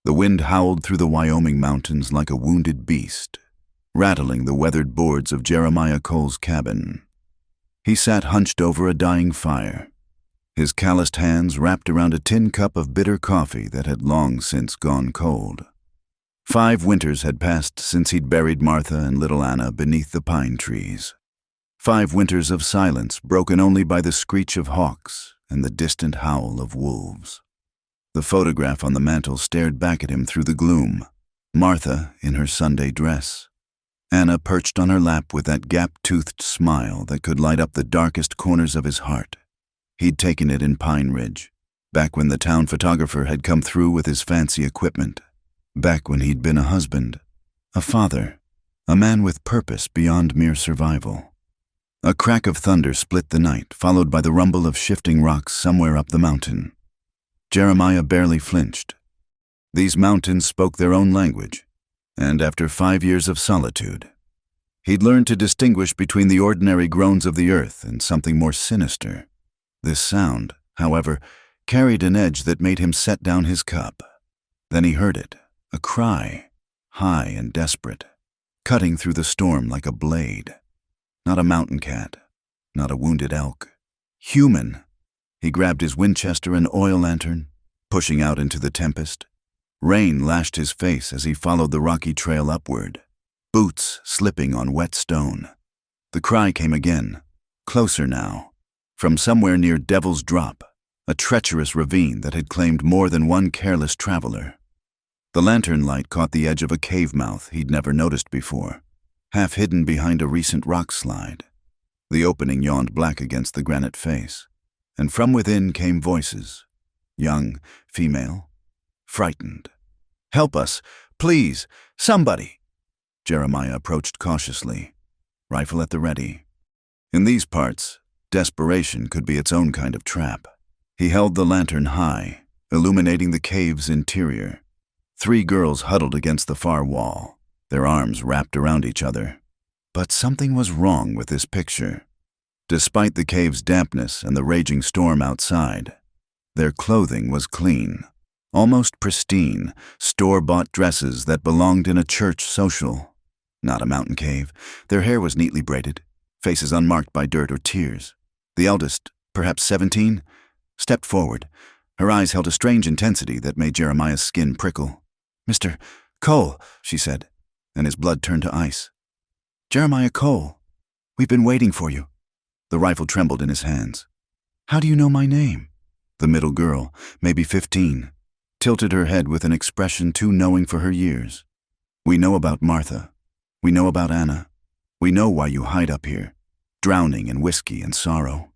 The wind howled through the Wyoming mountains like a wounded beast, rattling the weathered boards of Jeremiah Cole's cabin. He sat hunched over a dying fire, his calloused hands wrapped around a tin cup of bitter coffee that had long since gone cold. 5 winters had passed since he'd buried Martha and little Anna beneath the pine trees. 5 winters of silence broken only by the screech of hawks and the distant howl of wolves. The photograph on the mantel stared back at him through the gloom. Martha in her Sunday dress. Anna perched on her lap with that gap-toothed smile that could light up the darkest corners of his heart. He'd taken it in Pine Ridge, back when the town photographer had come through with his fancy equipment, back when he'd been a husband, a father, a man with purpose beyond mere survival. A crack of thunder split the night, followed by the rumble of shifting rocks somewhere up the mountain. Jeremiah barely flinched. These mountains spoke their own language, and after 5 years of solitude, he'd learned to distinguish between the ordinary groans of the earth and something more sinister. This sound, however, carried an edge that made him set down his cup. Then he heard it, a cry, high and desperate, cutting through the storm like a blade. Not a mountain cat, not a wounded elk. Human. He grabbed his Winchester and oil lantern, pushing out into the tempest. Rain lashed his face as he followed the rocky trail upward, boots slipping on wet stone. The cry came again, closer now, from somewhere near Devil's Drop, a treacherous ravine that had claimed more than one careless traveler. The lantern light caught the edge of a cave mouth he'd never noticed before, half hidden behind a recent rock slide. The opening yawned black against the granite face, and from within came voices, young, female, frightened. "Help us, please, somebody!" Jeremiah approached cautiously, rifle at the ready. In these parts, desperation could be its own kind of trap. He held the lantern high, illuminating the cave's interior. 3 girls huddled against the far wall, their arms wrapped around each other. But something was wrong with this picture. Despite the cave's dampness and the raging storm outside, their clothing was clean, almost pristine, store-bought dresses that belonged in a church social. Not a mountain cave. Their hair was neatly braided, faces unmarked by dirt or tears. The eldest, perhaps 17, stepped forward. Her eyes held a strange intensity that made Jeremiah's skin prickle. "Mr. Cole," she said, and his blood turned to ice. "Jeremiah Cole, we've been waiting for you." The rifle trembled in his hands. "How do you know my name?" The middle girl, maybe 15, tilted her head with an expression too knowing for her years. "We know about Martha. We know about Anna. We know why you hide up here, drowning in whiskey and sorrow."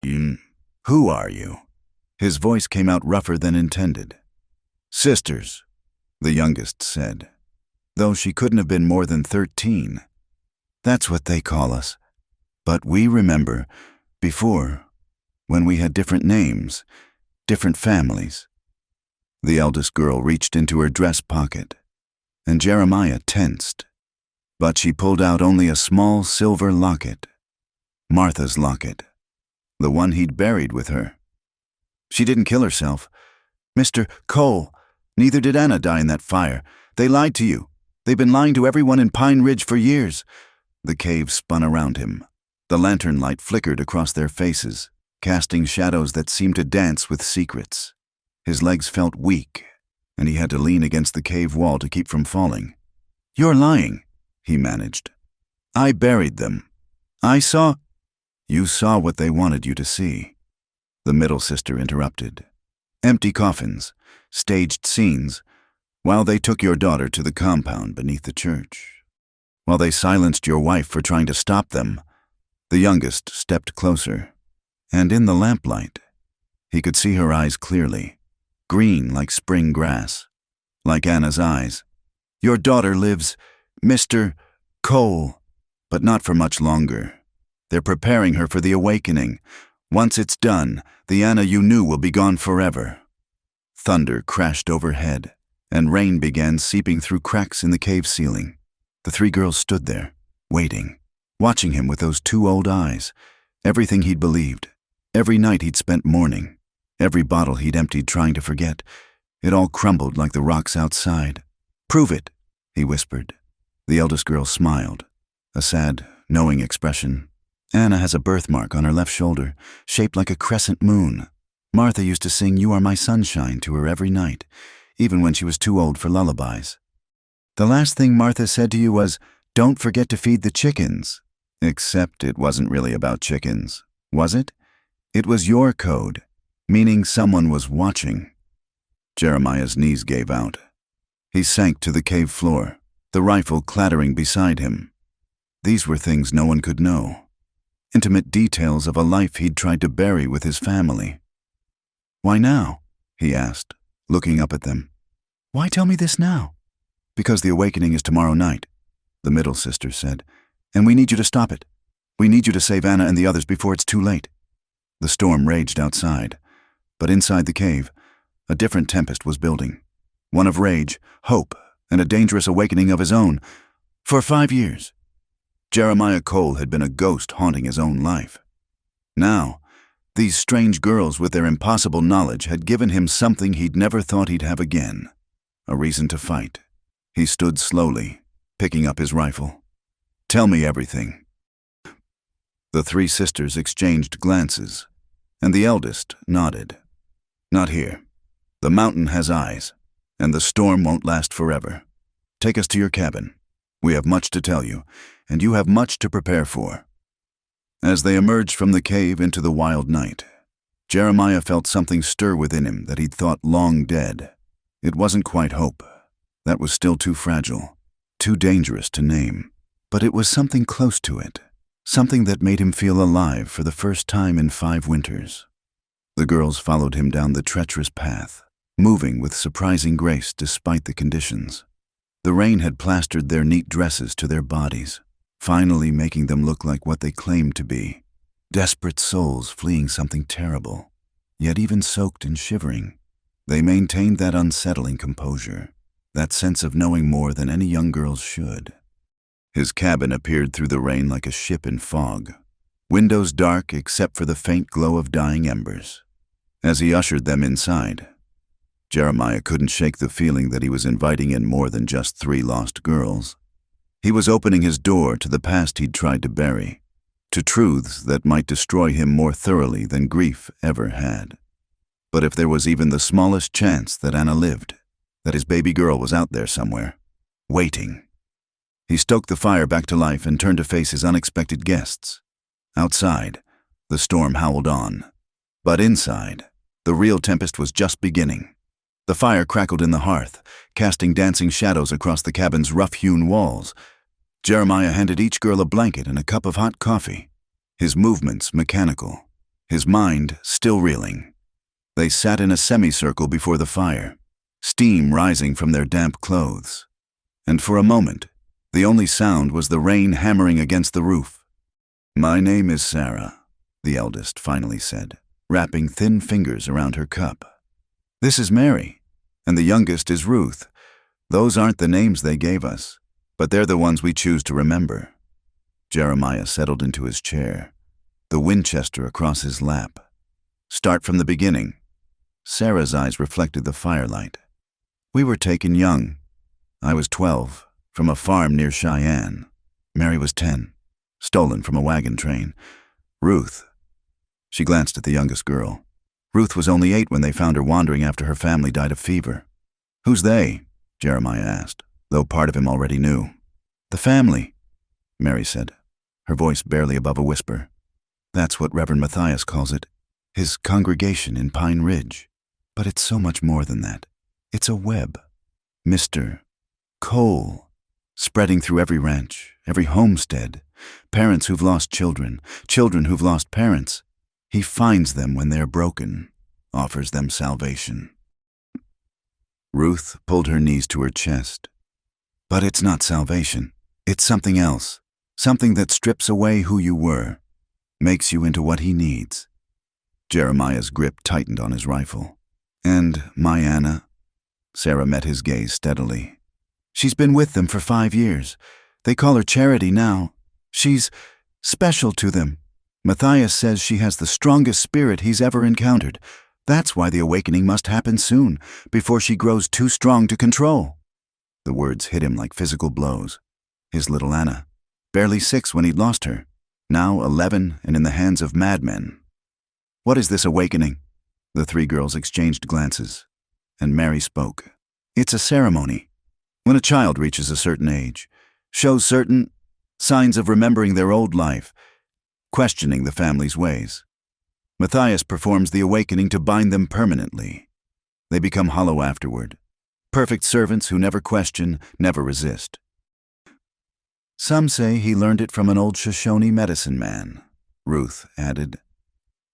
Who are you?" His voice came out rougher than intended. "Sisters," the youngest said, though she couldn't have been more than 13. "That's what they call us. But we remember, before, when we had different names, different families." The eldest girl reached into her dress pocket, and Jeremiah tensed. But she pulled out only a small silver locket. Martha's locket. The one he'd buried with her. "She didn't kill herself. Mr. Cole, neither did Anna die in that fire. They lied to you. They've been lying to everyone in Pine Ridge for years." The cave spun around him. The lantern light flickered across their faces, casting shadows that seemed to dance with secrets. His legs felt weak, and he had to lean against the cave wall to keep from falling. "You're lying," he managed. "I buried them. I saw—" "You saw what they wanted you to see," the middle sister interrupted. "Empty coffins, staged scenes, while they took your daughter to the compound beneath the church. While they silenced your wife for trying to stop them." The youngest stepped closer, and in the lamplight, he could see her eyes clearly, green like spring grass, like Anna's eyes. "Your daughter lives, Mr. Cole, but not for much longer. They're preparing her for the awakening. Once it's done, the Anna you knew will be gone forever." Thunder crashed overhead, and rain began seeping through cracks in the cave ceiling. The 3 girls stood there, waiting, watching him with those 2 old eyes. Everything he'd believed, every night he'd spent mourning, every bottle he'd emptied trying to forget, It all crumbled like the rocks outside. "Prove it," he whispered. The eldest girl smiled, a sad, knowing expression. "Anna has a birthmark on her left shoulder, shaped like a crescent moon. Martha used to sing 'You Are My Sunshine' to her every night, even when she was too old for lullabies. The last thing Martha said to you was, 'Don't forget to feed the chickens.' Except it wasn't really about chickens, was it? It was your code, meaning someone was watching." Jeremiah's knees gave out. He sank to the cave floor, the rifle clattering beside him. These were things no one could know. Intimate details of a life he'd tried to bury with his family. "Why now?" he asked, looking up at them. "Why tell me this now?" "Because the awakening is tomorrow night," the middle sister said, "and we need you to stop it. We need you to save Anna and the others before it's too late." The storm raged outside, but inside the cave, a different tempest was building. One of rage, hope, and a dangerous awakening of his own. For 5 years, Jeremiah Cole had been a ghost haunting his own life. Now, these strange girls with their impossible knowledge had given him something he'd never thought he'd have again, a reason to fight. He stood slowly, picking up his rifle. "Tell me everything." The 3 sisters exchanged glances, and the eldest nodded. "Not here. The mountain has eyes, and the storm won't last forever. Take us to your cabin. We have much to tell you, and you have much to prepare for." As they emerged from the cave into the wild night, Jeremiah felt something stir within him that he'd thought long dead. It wasn't quite hope. That was still too fragile, too dangerous to name. But it was something close to it, something that made him feel alive for the first time in 5 winters. The girls followed him down the treacherous path, moving with surprising grace despite the conditions. The rain had plastered their neat dresses to their bodies, finally making them look like what they claimed to be, desperate souls fleeing something terrible. Yet even soaked and shivering, they maintained that unsettling composure, that sense of knowing more than any young girls should. His cabin appeared through the rain like a ship in fog, windows dark except for the faint glow of dying embers. As he ushered them inside, Jeremiah couldn't shake the feeling that he was inviting in more than just 3 lost girls. He was opening his door to the past he'd tried to bury, to truths that might destroy him more thoroughly than grief ever had. But if there was even the smallest chance that Anna lived, that his baby girl was out there somewhere, waiting. He stoked the fire back to life and turned to face his unexpected guests. Outside, the storm howled on. But inside, the real tempest was just beginning. The fire crackled in the hearth, casting dancing shadows across the cabin's rough-hewn walls. Jeremiah handed each girl a blanket and a cup of hot coffee, his movements mechanical, his mind still reeling. They sat in a semicircle before the fire, steam rising from their damp clothes. And for a moment, the only sound was the rain hammering against the roof. "My name is Sarah," the eldest finally said, wrapping thin fingers around her cup. "This is Mary, and the youngest is Ruth. Those aren't the names they gave us, but they're the ones we choose to remember." Jeremiah settled into his chair, the Winchester across his lap. "Start from the beginning." Sarah's eyes reflected the firelight. "We were taken young. I was 12, from a farm near Cheyenne. Mary was 10, stolen from a wagon train. Ruth." She glanced at the youngest girl. "Ruth was only 8 when they found her wandering after her family died of fever." "Who's they?" Jeremiah asked, though part of him already knew. "The family," Mary said, her voice barely above a whisper. "That's what Reverend Matthias calls it, his congregation in Pine Ridge. But it's so much more than that. It's a web. Mr. Cole, spreading through every ranch, every homestead, parents who've lost children, children who've lost parents. He finds them when they're broken, offers them salvation." Ruth pulled her knees to her chest. "But it's not salvation. It's something else, something that strips away who you were, makes you into what he needs." Jeremiah's grip tightened on his rifle. "And my Anna?" Sarah met his gaze steadily. "She's been with them for 5 years. They call her Charity now. She's special to them. Matthias says she has the strongest spirit he's ever encountered. That's why the awakening must happen soon, before she grows too strong to control. The words hit him like physical blows. His little Anna, barely 6 when he'd lost her, now 11 and in the hands of madmen. What is this awakening? The 3 girls exchanged glances, and Mary spoke. It's a ceremony. When a child reaches a certain age, shows certain signs of remembering their old life, questioning the family's ways. Matthias performs the awakening to bind them permanently. They become hollow afterward, perfect servants who never question, never resist. Some say he learned it from an old Shoshone medicine man, Ruth added.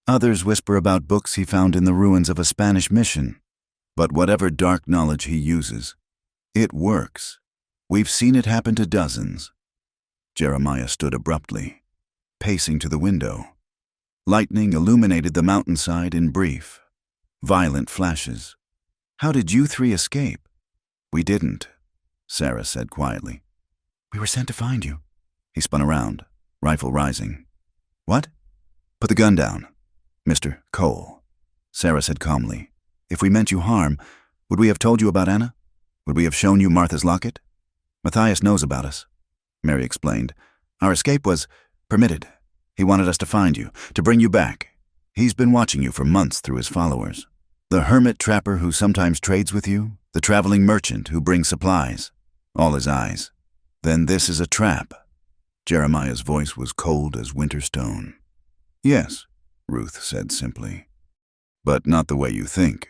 Others whisper about books he found in the ruins of a Spanish mission. But whatever dark knowledge he uses, it works. We've seen it happen to dozens. Jeremiah stood abruptly, pacing to the window. Lightning illuminated the mountainside in brief, violent flashes. How did you 3 escape? We didn't, Sarah said quietly. We were sent to find you. He spun around, rifle rising. What? Put the gun down. Mr. Cole, Sarah said calmly. If we meant you harm, would we have told you about Anna? Would we have shown you Martha's locket? Matthias knows about us, Mary explained. Our escape was permitted. He wanted us to find you, to bring you back. He's been watching you for months through his followers. The hermit trapper who sometimes trades with you, the traveling merchant who brings supplies. All his eyes. Then this is a trap. Jeremiah's voice was cold as winter stone. Yes, Ruth said simply. But not the way you think.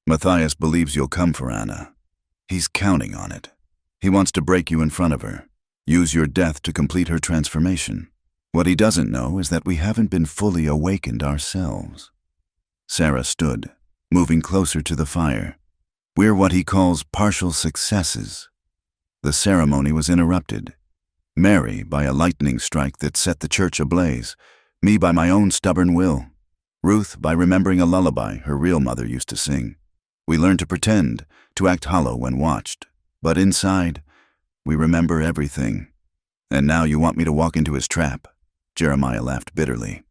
Matthias believes you'll come for Anna. He's counting on it. He wants to break you in front of her, use your death to complete her transformation. What he doesn't know is that we haven't been fully awakened ourselves. Sarah stood, moving closer to the fire. We're what he calls partial successes. The ceremony was interrupted. Mary by a lightning strike that set the church ablaze, me by my own stubborn will, Ruth by remembering a lullaby her real mother used to sing. We learn to pretend, to act hollow when watched, but inside, we remember everything. And now you want me to walk into his trap? Jeremiah laughed bitterly.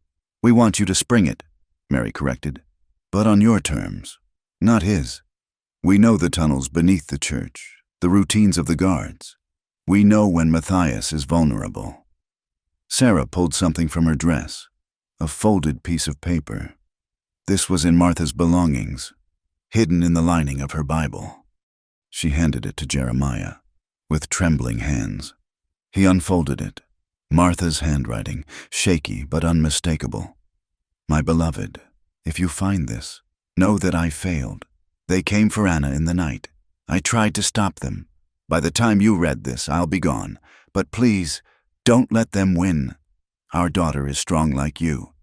We want you to spring it, Mary corrected, but on your terms, not his. We know the tunnels beneath the church, the routines of the guards. We know when Matthias is vulnerable. Sarah pulled something from her dress, a folded piece of paper. This was in Martha's belongings, hidden in the lining of her Bible. She handed it to Jeremiah, with trembling hands. He unfolded it, Martha's handwriting, shaky but unmistakable. My beloved, if you find this, know that I failed. They came for Anna in the night. I tried to stop them. By the time you read this, I'll be gone. But please, don't let them win. Our daughter is strong like you.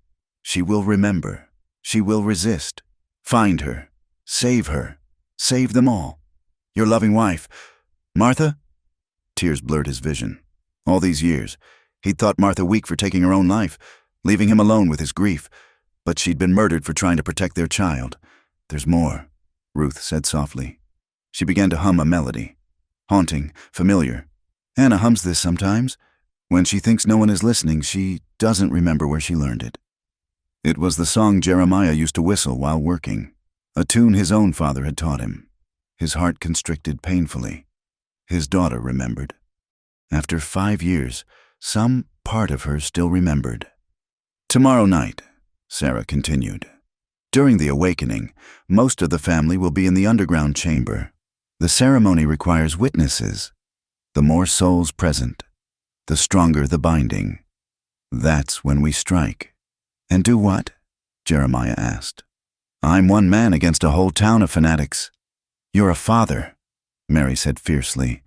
She will remember. She will resist. Find her. Save her. Save them all. Your loving wife, Martha? Tears blurred his vision. All these years, he'd thought Martha weak for taking her own life, leaving him alone with his grief. But she'd been murdered for trying to protect their child. There's more, Ruth said softly. She began to hum a melody. Haunting, familiar. Anna hums this sometimes. When she thinks no one is listening, she doesn't remember where she learned it. It was the song Jeremiah used to whistle while working, a tune his own father had taught him. His heart constricted painfully. His daughter remembered. After 5 years, some part of her still remembered. Tomorrow night, Sarah continued. During the awakening, most of the family will be in the underground chamber. The ceremony requires witnesses. The more souls present, the stronger the binding. That's when we strike. And do what? Jeremiah asked. I'm one man against a whole town of fanatics. You're a father, Mary said fiercely.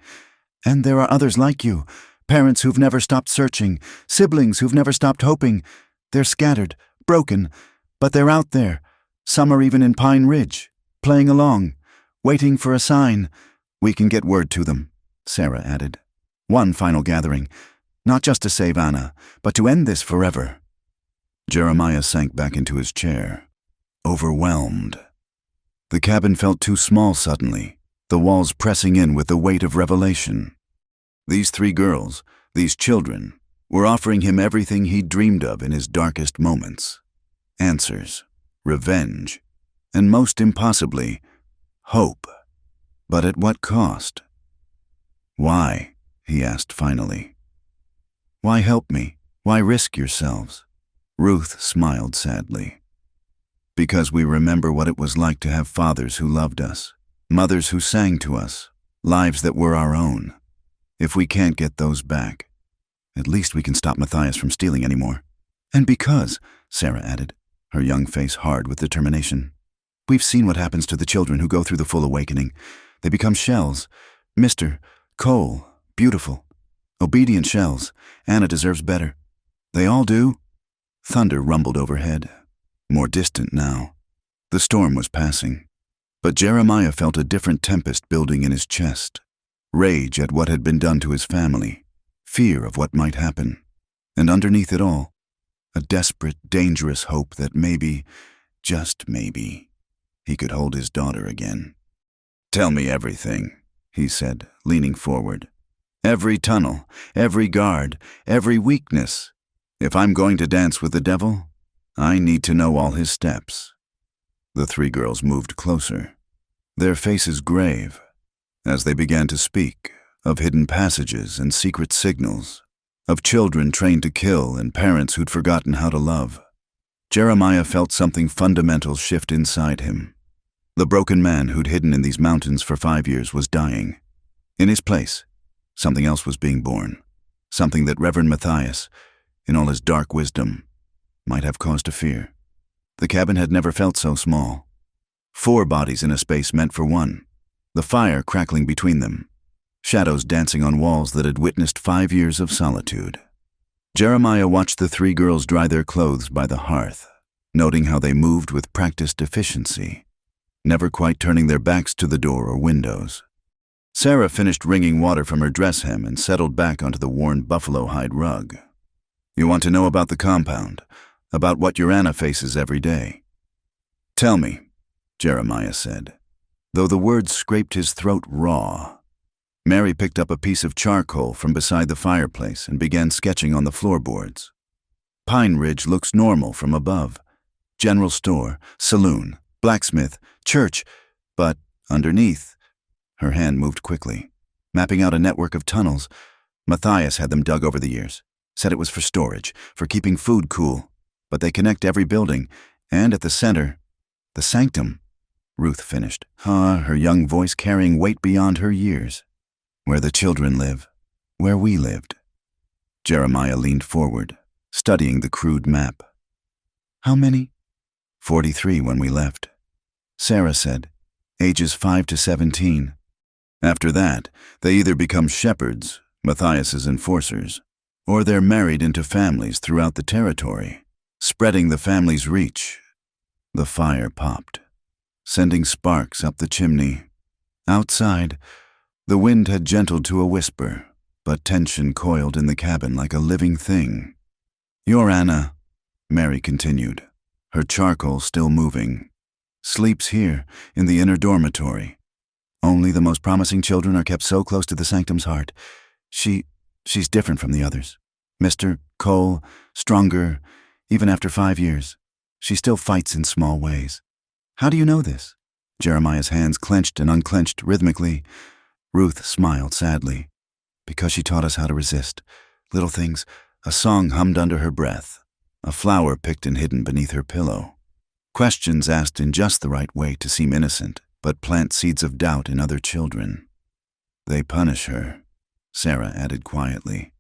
And there are others like you, parents who've never stopped searching, siblings who've never stopped hoping. They're scattered, broken, but they're out there. Some are even in Pine Ridge, playing along, waiting for a sign. We can get word to them, Sarah added. One final gathering, not just to save Anna, but to end this forever. Jeremiah sank back into his chair, overwhelmed. The cabin felt too small suddenly, the walls pressing in with the weight of revelation. These 3 girls, these children, were offering him everything he'd dreamed of in his darkest moments. Answers, revenge, and most impossibly, hope. But at what cost? Why? He asked finally. Why help me? Why risk yourselves? Ruth smiled sadly. Because we remember what it was like to have fathers who loved us, mothers who sang to us, lives that were our own. If we can't get those back, at least we can stop Matthias from stealing anymore. And because, Sarah added, her young face hard with determination, we've seen what happens to the children who go through the full awakening. They become shells. Mr. Cole, beautiful, obedient shells. Anna deserves better. They all do. Thunder rumbled overhead, more distant now. The storm was passing. But Jeremiah felt a different tempest building in his chest. Rage at what had been done to his family, fear of what might happen, and underneath it all, a desperate, dangerous hope that maybe, just maybe, he could hold his daughter again. Tell me everything, he said, leaning forward. Every tunnel, every guard, every weakness. If I'm going to dance with the devil, I need to know all his steps. The three girls moved closer, their faces grave, as they began to speak of hidden passages and secret signals, of children trained to kill and parents who'd forgotten how to love. Jeremiah felt something fundamental shift inside him. The broken man who'd hidden in these mountains for 5 years was dying. In his place, something else was being born, something that Reverend Matthias, in all his dark wisdom, might have cause to fear. The cabin had never felt so small. 4 bodies in a space meant for one, the fire crackling between them, shadows dancing on walls that had witnessed 5 years of solitude. Jeremiah watched the 3 girls dry their clothes by the hearth, noting how they moved with practiced efficiency, never quite turning their backs to the door or windows. Sarah finished wringing water from her dress hem and settled back onto the worn buffalo hide rug. You want to know about the compound, about what your Anna faces every day? Tell me, Jeremiah said, though the words scraped his throat raw. Mary picked up a piece of charcoal from beside the fireplace and began sketching on the floorboards. Pine Ridge looks normal from above. General store, saloon, blacksmith, church, but underneath, her hand moved quickly, mapping out a network of tunnels. Matthias had them dug over the years, said it was for storage, for keeping food cool, but they connect every building, and at the center, the sanctum, Ruth finished, her young voice carrying weight beyond her years. Where the children live, where we lived. Jeremiah leaned forward, studying the crude map. How many? 43 when we left. Sarah said, ages 5 to 17. After that, they either become shepherds, Matthias's enforcers, or they're married into families throughout the territory, spreading the family's reach. The fire popped, sending sparks up the chimney. Outside, the wind had gentled to a whisper, but tension coiled in the cabin like a living thing. Your Anna, Mary continued, her charcoal still moving, sleeps here in the inner dormitory. Only the most promising children are kept so close to the sanctum's heart. She's different from the others. Mr. Cole, stronger, even after 5 years. She still fights in small ways. How do you know this? Jeremiah's hands clenched and unclenched rhythmically. Ruth smiled sadly. Because she taught us how to resist. Little things, a song hummed under her breath, a flower picked and hidden beneath her pillow. Questions asked in just the right way to seem innocent, but plant seeds of doubt in other children. They punish her, Sarah added quietly.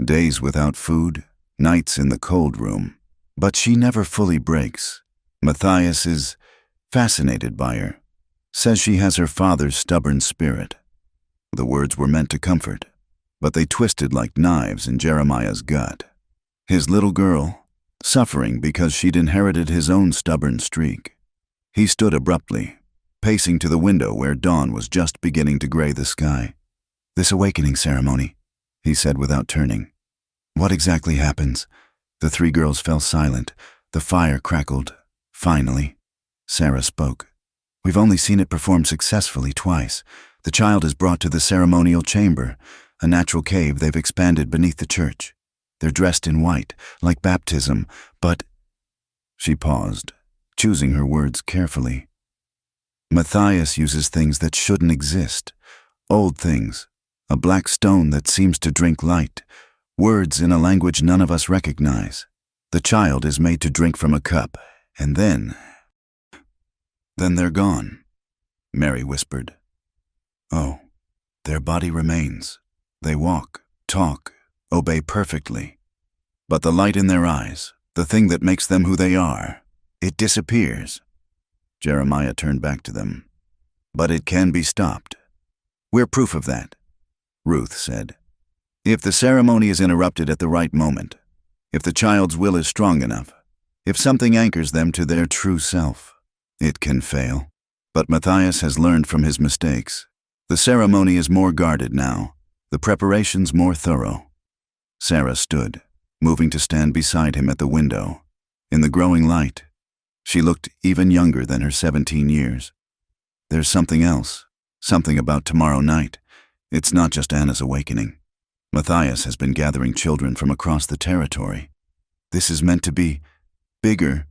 Days without food, nights in the cold room. But she never fully breaks. Matthias is fascinated by her, says she has her father's stubborn spirit. The words were meant to comfort, but they twisted like knives in Jeremiah's gut. His little girl, suffering because she'd inherited his own stubborn streak. He stood abruptly, pacing to the window where dawn was just beginning to gray the sky. This awakening ceremony, he said without turning. What exactly happens? The 3 girls fell silent. The fire crackled. Finally, Sarah spoke. We've only seen it performed successfully twice. The child is brought to the ceremonial chamber, a natural cave they've expanded beneath the church. They're dressed in white, like baptism, but... She paused, choosing her words carefully. Matthias uses things that shouldn't exist. Old things. A black stone that seems to drink light. Words in a language none of us recognize. The child is made to drink from a cup, and then they're gone, Mary whispered. Oh, their body remains. They walk, talk, obey perfectly. But the light in their eyes, the thing that makes them who they are, it disappears. Jeremiah turned back to them. But it can be stopped. We're proof of that, Ruth said. If the ceremony is interrupted at the right moment, if the child's will is strong enough, if something anchors them to their true self, it can fail. But Matthias has learned from his mistakes. The ceremony is more guarded now, the preparations more thorough. Sarah stood, moving to stand beside him at the window. In the growing light, she looked even younger than her 17 years. There's something else, something about tomorrow night. It's not just Anna's awakening. Matthias has been gathering children from across the territory. This is meant to be bigger.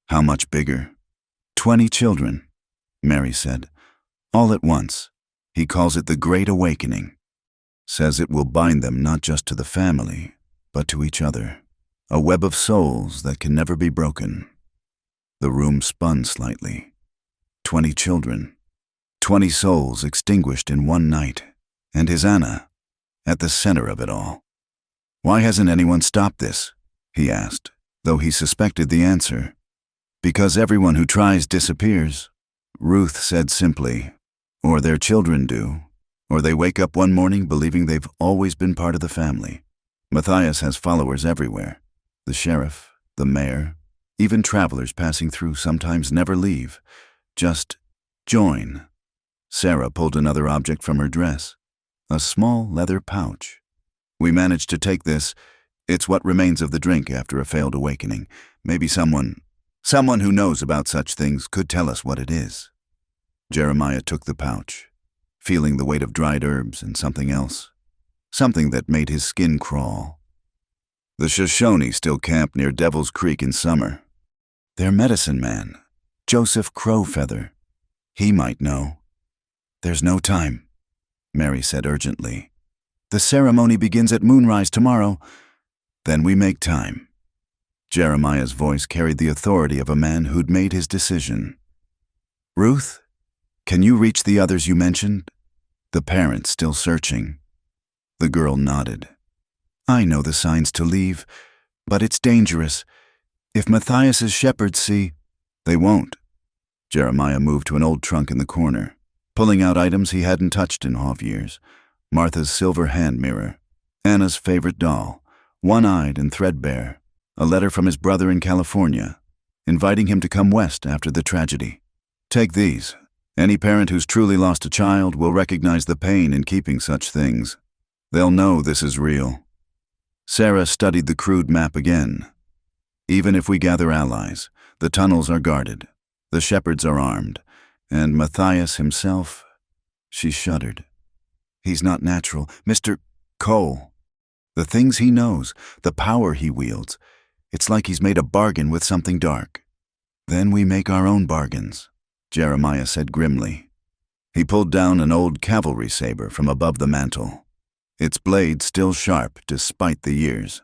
How much bigger? 20 children, Mary said, all at once. He calls it the Great Awakening. Says it will bind them not just to the family, but to each other. A web of souls that can never be broken. The room spun slightly. 20 children. 20 souls extinguished in one night. And his Anna, at the center of it all. Why hasn't anyone stopped this? He asked, though he suspected the answer. Because everyone who tries disappears, Ruth said simply. Or their children do. Or they wake up one morning believing they've always been part of the family. Matthias has followers everywhere. The sheriff, the mayor, even travelers passing through sometimes never leave. Just join. Sarah pulled another object from her dress. A small leather pouch. We managed to take this. It's what remains of the drink after a failed awakening. Maybe someone who knows about such things could tell us what it is. Jeremiah took the pouch, feeling the weight of dried herbs and something else. Something that made his skin crawl. The Shoshone still camp near Devil's Creek in summer. Their medicine man, Joseph Crowfeather. He might know. There's no time, Mary said urgently. The ceremony begins at moonrise tomorrow. Then we make time. Jeremiah's voice carried the authority of a man who'd made his decision. Ruth, can you reach the others you mentioned? The parents still searching. The girl nodded. I know the signs to leave, but it's dangerous. If Matthias's shepherds see, they won't. Jeremiah moved to an old trunk in the corner, pulling out items he hadn't touched in half years. Martha's silver hand mirror, Anna's favorite doll, one-eyed and threadbare, a letter from his brother in California, inviting him to come west after the tragedy. Take these. Any parent who's truly lost a child will recognize the pain in keeping such things. They'll know this is real. Sarah studied the crude map again. Even if we gather allies, the tunnels are guarded, the shepherds are armed, and Matthias himself, she shuddered. He's not natural. Mr. Cole. The things he knows, the power he wields, it's like he's made a bargain with something dark. Then we make our own bargains, Jeremiah said grimly. He pulled down an old cavalry saber from above the mantel, its blade still sharp despite the years.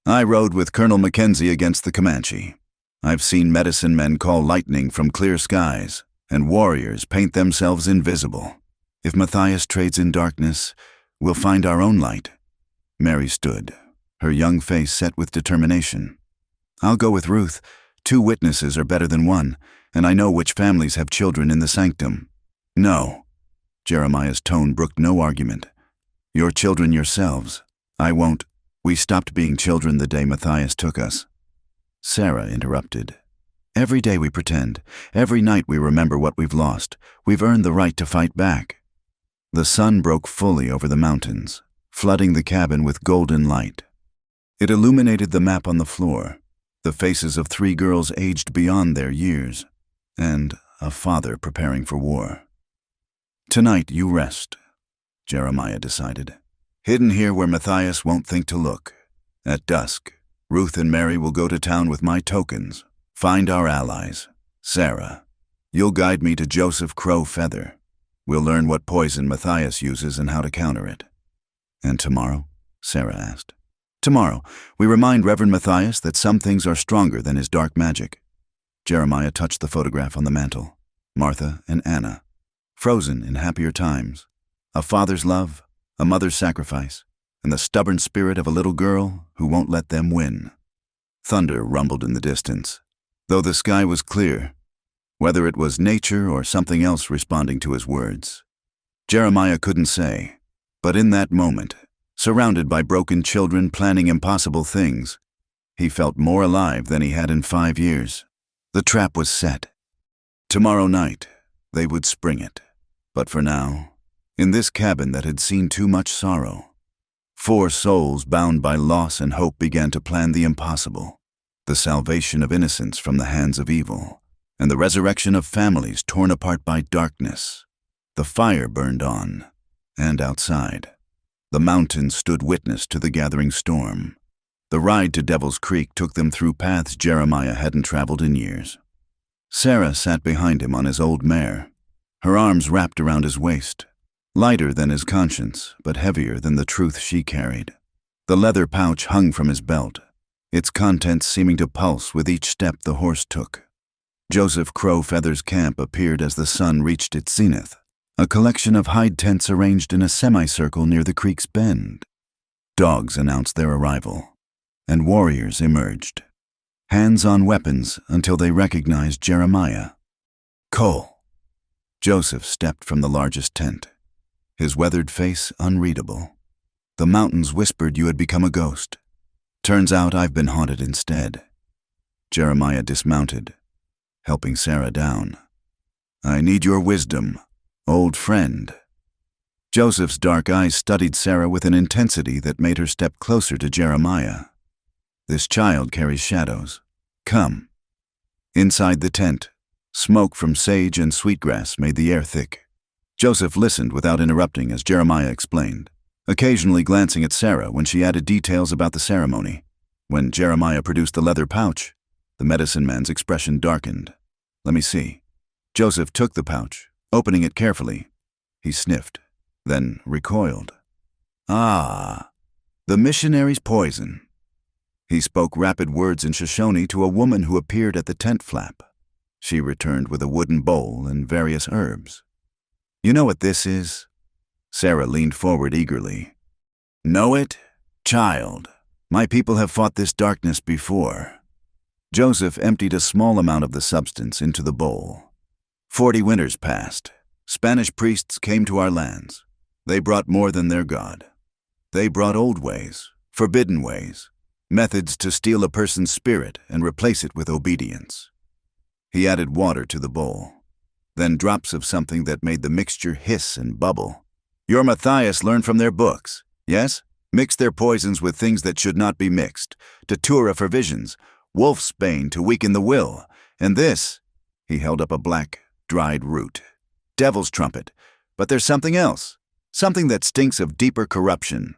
I rode with Colonel Mackenzie against the Comanche. I've seen medicine men call lightning from clear skies, and warriors paint themselves invisible. If Matthias trades in darkness, we'll find our own light. Mary stood, her young face set with determination. I'll go with Ruth. 2 witnesses are better than 1, and I know which families have children in the sanctum. No. Jeremiah's tone brooked no argument. You're children yourselves. I won't. We stopped being children the day Matthias took us. Sarah interrupted. Every day we pretend. Every night we remember what we've lost. We've earned the right to fight back. The sun broke fully over the mountains, flooding the cabin with golden light. It illuminated the map on the floor, the faces of 3 girls aged beyond their years, and a father preparing for war. Tonight you rest, Jeremiah decided. Hidden here where Matthias won't think to look. At dusk, Ruth and Mary will go to town with my tokens, find our allies, Sarah, You'll guide me to Joseph Crow Feather. We'll learn what poison Matthias uses and how to counter it." "And tomorrow?" Sarah asked. "Tomorrow, we remind Reverend Matthias that some things are stronger than his dark magic." Jeremiah touched the photograph on the mantel. Martha and Anna, frozen in happier times. A father's love, a mother's sacrifice, and the stubborn spirit of a little girl who won't let them win. Thunder rumbled in the distance, though the sky was clear, whether it was nature or something else responding to his words. Jeremiah couldn't say, but in that moment, surrounded by broken children planning impossible things, he felt more alive than he had in 5 years. The trap was set. Tomorrow night, they would spring it. But for now, in this cabin that had seen too much sorrow, 4 souls bound by loss and hope began to plan the impossible: the salvation of innocence from the hands of evil, and the resurrection of families torn apart by darkness. The fire burned on, and outside, the mountains stood witness to the gathering storm. The ride to Devil's Creek took them through paths Jeremiah hadn't traveled in years. Sarah sat behind him on his old mare, her arms wrapped around his waist, lighter than his conscience, but heavier than the truth she carried. The leather pouch hung from his belt, its contents seeming to pulse with each step the horse took. Joseph Crow Feather's camp appeared as the sun reached its zenith, a collection of hide tents arranged in a semicircle near the creek's bend. Dogs announced their arrival, and warriors emerged, hands on weapons until they recognized Jeremiah. "Cole." Joseph stepped from the largest tent, his weathered face unreadable. "The mountains whispered you had become a ghost. Turns out I've been haunted instead." Jeremiah dismounted, helping Sarah down. "I need your wisdom, old friend." Joseph's dark eyes studied Sarah with an intensity that made her step closer to Jeremiah. "This child carries shadows. Come." Inside the tent, smoke from sage and sweetgrass made the air thick. Joseph listened without interrupting as Jeremiah explained, occasionally glancing at Sarah when she added details about the ceremony. When Jeremiah produced the leather pouch, the medicine man's expression darkened. "Let me see." Joseph took the pouch, opening it carefully. He sniffed, then recoiled. "Ah, the missionary's poison." He spoke rapid words in Shoshone to a woman who appeared at the tent flap. She returned with a wooden bowl and various herbs. "You know what this is?" Sarah leaned forward eagerly. "Know it? Child, my people have fought this darkness before." Joseph emptied a small amount of the substance into the bowl. 40 winters passed. Spanish priests came to our lands. They brought more than their God. They brought old ways, forbidden ways, methods to steal a person's spirit and replace it with obedience. He added water to the bowl, then drops of something that made the mixture hiss and bubble. "Your Matthias learned from their books, yes? Mix their poisons with things that should not be mixed. Datura for visions, wolfsbane to weaken the will, and this," he held up a black, dried root, "devil's trumpet. But there's something else, something that stinks of deeper corruption.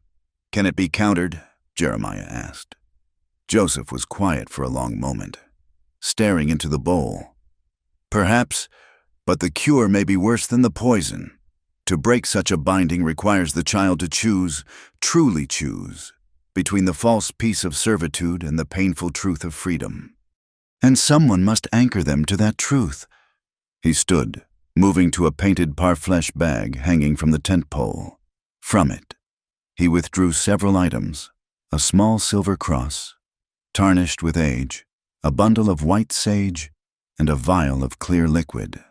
Can it be countered?" Jeremiah asked. Joseph was quiet for a long moment, staring into the bowl. "Perhaps, but the cure may be worse than the poison. To break such a binding requires the child to choose, truly choose, between the false peace of servitude and the painful truth of freedom. And someone must anchor them to that truth." He stood, moving to a painted parfleche bag hanging from the tent pole. From it, he withdrew several items: a small silver cross, tarnished with age, a bundle of white sage, and a vial of clear liquid.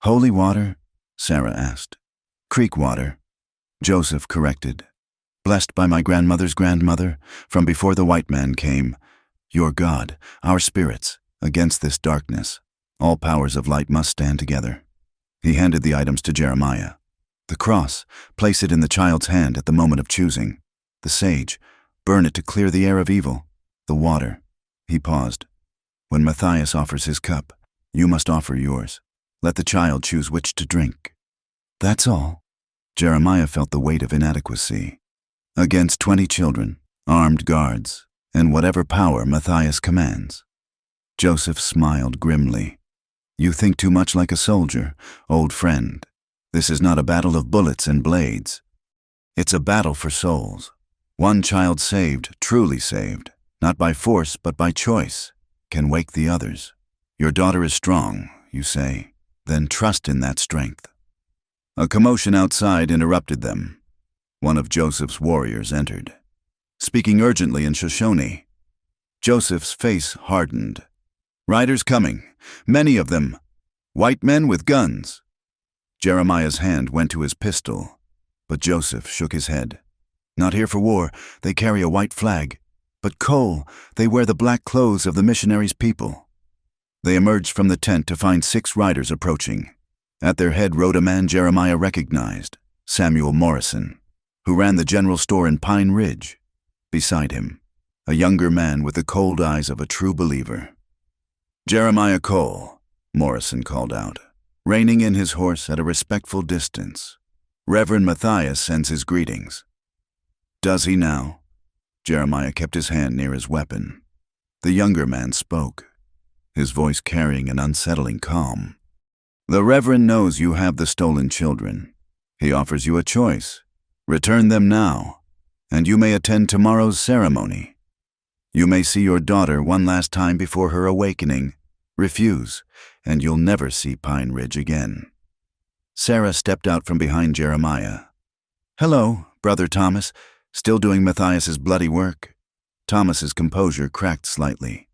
"Holy water?" Sarah asked. "Creek water," Joseph corrected. "Blessed by my grandmother's grandmother, from before the white man came. Your God, our spirits, against this darkness. All powers of light must stand together." He handed the items to Jeremiah. "The cross, place it in the child's hand at the moment of choosing. The sage, burn it to clear the air of evil. The water," he paused. "When Matthias offers his cup, you must offer yours. Let the child choose which to drink." "That's all." Jeremiah felt the weight of inadequacy. Against 20 children, armed guards, and whatever power Matthias commands. Joseph smiled grimly. You think too much like a soldier, old friend. This is not a battle of bullets and blades. It's a battle for souls. One child saved, truly saved, not by force but by choice, can wake the others. Your daughter is strong, you say. Then trust in that strength. A commotion outside interrupted them. One of Joseph's warriors entered, speaking urgently in Shoshone. Joseph's face hardened. Riders coming, many of them. White men with guns. Jeremiah's hand went to his pistol, but Joseph shook his head. Not here for war, they carry a white flag. But Cole, they wear the black clothes of the missionaries' people. They emerged from the tent to find 6 riders approaching. At their head rode a man Jeremiah recognized, Samuel Morrison, who ran the general store in Pine Ridge. Beside him, a younger man with the cold eyes of a true believer. Jeremiah Cole, Morrison called out, reining in his horse at a respectful distance. Reverend Matthias sends his greetings. Does he now? Jeremiah kept his hand near his weapon. The younger man spoke, his voice carrying an unsettling calm. The Reverend knows you have the stolen children. He offers you a choice. Return them now, and you may attend tomorrow's ceremony. You may see your daughter one last time before her awakening. Refuse, and you'll never see Pine Ridge again. Sarah stepped out from behind Jeremiah. Hello, Brother Thomas. Still doing Matthias's bloody work? Thomas's composure cracked slightly.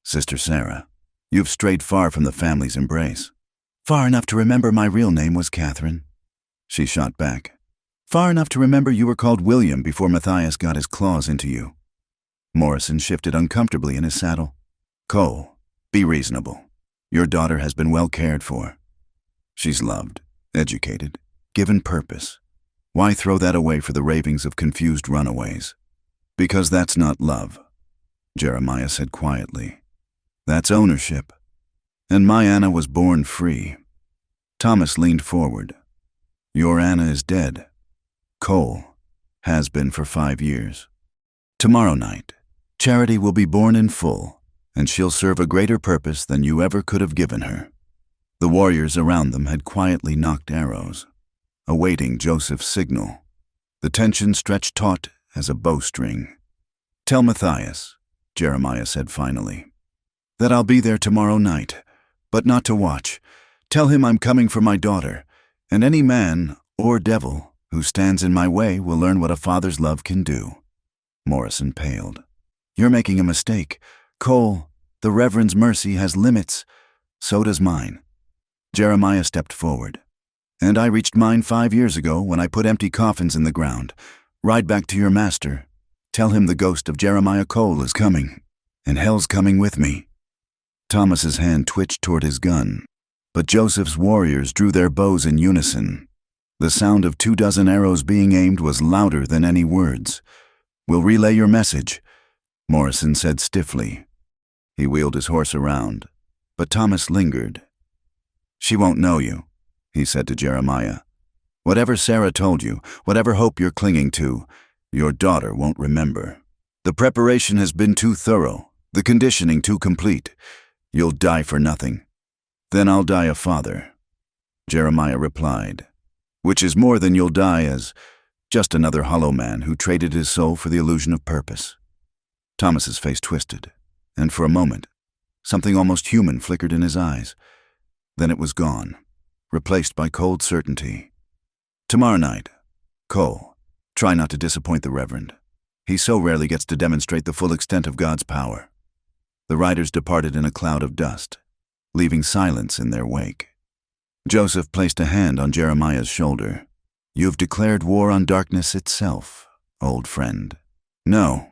Sister Sarah, you've strayed far from the family's embrace. Far enough to remember my real name was Catherine. She shot back. Far enough to remember you were called William before Matthias got his claws into you. Morrison shifted uncomfortably in his saddle. Cole, be reasonable. Your daughter has been well cared for. She's loved, educated, given purpose. Why throw that away for the ravings of confused runaways? Because that's not love, Jeremiah said quietly. That's ownership. And my Anna was born free. Thomas leaned forward. Your Anna is dead. Cole has been for 5 years. Tomorrow night, Charity will be born in full, and she'll serve a greater purpose than you ever could have given her. The warriors around them had quietly nocked arrows, awaiting Joseph's signal. The tension stretched taut as a bowstring. Tell Matthias, Jeremiah said finally, that I'll be there tomorrow night, but not to watch. Tell him I'm coming for my daughter, and any man or devil who stands in my way will learn what a father's love can do. Morrison paled. You're making a mistake. Cole, the Reverend's mercy has limits. So does mine. Jeremiah stepped forward. And I reached mine 5 years ago when I put empty coffins in the ground. Ride back to your master. Tell him the ghost of Jeremiah Cole is coming, and hell's coming with me. Thomas's hand twitched toward his gun, but Joseph's warriors drew their bows in unison. The sound of 24 arrows being aimed was louder than any words. We'll relay your message, Morrison said stiffly. He wheeled his horse around, but Thomas lingered. She won't know you, he said to Jeremiah. Whatever Sarah told you, whatever hope you're clinging to, your daughter won't remember. The preparation has been too thorough, the conditioning too complete. You'll die for nothing. Then I'll die a father, Jeremiah replied, which is more than you'll die as just another hollow man who traded his soul for the illusion of purpose. Thomas's face twisted, and for a moment, something almost human flickered in his eyes. Then it was gone, replaced by cold certainty. Tomorrow night, Cole, try not to disappoint the Reverend. He so rarely gets to demonstrate the full extent of God's power. The riders departed in a cloud of dust, leaving silence in their wake. Joseph placed a hand on Jeremiah's shoulder. You've declared war on darkness itself, old friend. No.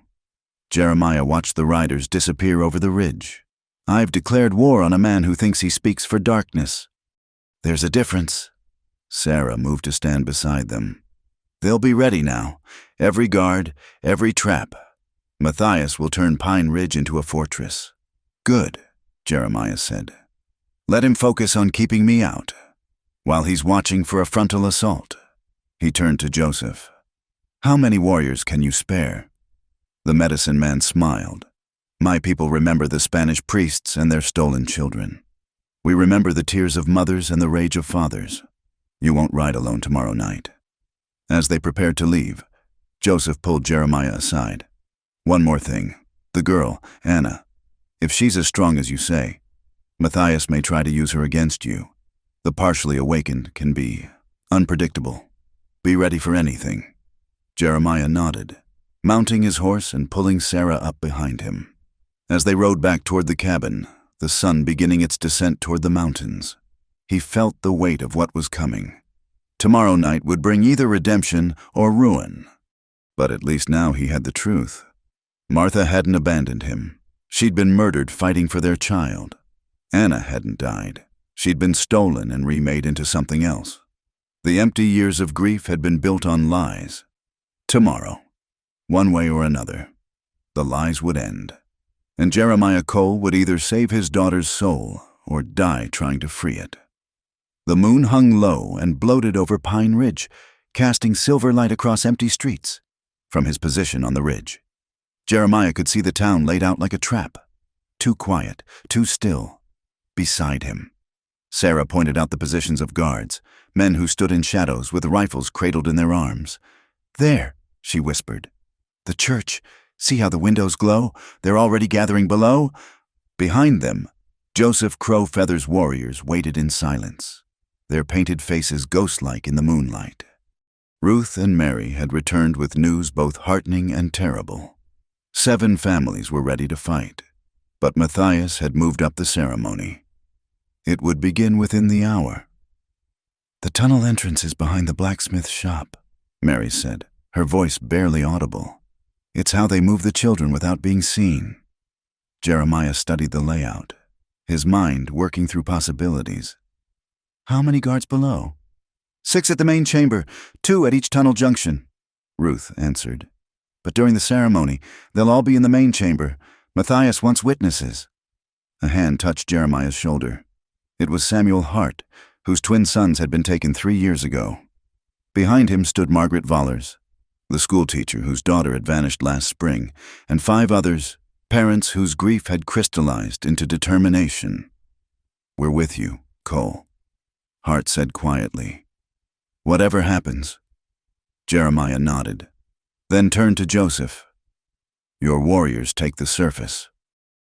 Jeremiah watched the riders disappear over the ridge. I've declared war on a man who thinks he speaks for darkness. There's a difference. Sarah moved to stand beside them. They'll be ready now. Every guard, every trap. Matthias will turn Pine Ridge into a fortress. Good, Jeremiah said. Let him focus on keeping me out, while he's watching for a frontal assault. He turned to Joseph. How many warriors can you spare? The medicine man smiled. My people remember the Spanish priests and their stolen children. We remember the tears of mothers and the rage of fathers. You won't ride alone tomorrow night." As they prepared to leave, Joseph pulled Jeremiah aside. "One more thing. The girl, Anna. If she's as strong as you say, Matthias may try to use her against you. The partially awakened can be unpredictable. Be ready for anything." Jeremiah nodded, mounting his horse and pulling Sarah up behind him. As they rode back toward the cabin, the sun beginning its descent toward the mountains, he felt the weight of what was coming. Tomorrow night would bring either redemption or ruin. But at least now he had the truth. Martha hadn't abandoned him. She'd been murdered fighting for their child. Anna hadn't died. She'd been stolen and remade into something else. The empty years of grief had been built on lies. Tomorrow, one way or another, the lies would end, and Jeremiah Cole would either save his daughter's soul or die trying to free it. The moon hung low and bloated over Pine Ridge, casting silver light across empty streets. From his position on the ridge, Jeremiah could see the town laid out like a trap. Too quiet, too still. Beside him, Sarah pointed out the positions of guards, men who stood in shadows with rifles cradled in their arms. "There," she whispered. "The church. See how the windows glow? They're already gathering below." Behind them, Joseph Crow-Feather's warriors waited in silence, their painted faces ghost-like in the moonlight. Ruth and Mary had returned with news both heartening and terrible. 7 families were ready to fight, but Matthias had moved up the ceremony. It would begin within the hour. "The tunnel entrance is behind the blacksmith shop," Mary said, her voice barely audible. "It's how they move the children without being seen." Jeremiah studied the layout, his mind working through possibilities. "How many guards below?" 6 at the main chamber, 2 at each tunnel junction," Ruth answered. "But during the ceremony, they'll all be in the main chamber. Matthias wants witnesses." A hand touched Jeremiah's shoulder. It was Samuel Hart, whose twin sons had been taken 3 years ago. Behind him stood Margaret Vollers, the schoolteacher whose daughter had vanished last spring, and 5 others, parents whose grief had crystallized into determination. "We're with you, Cole," Hart said quietly. "Whatever happens." Jeremiah nodded, then turned to Joseph. "Your warriors take the surface.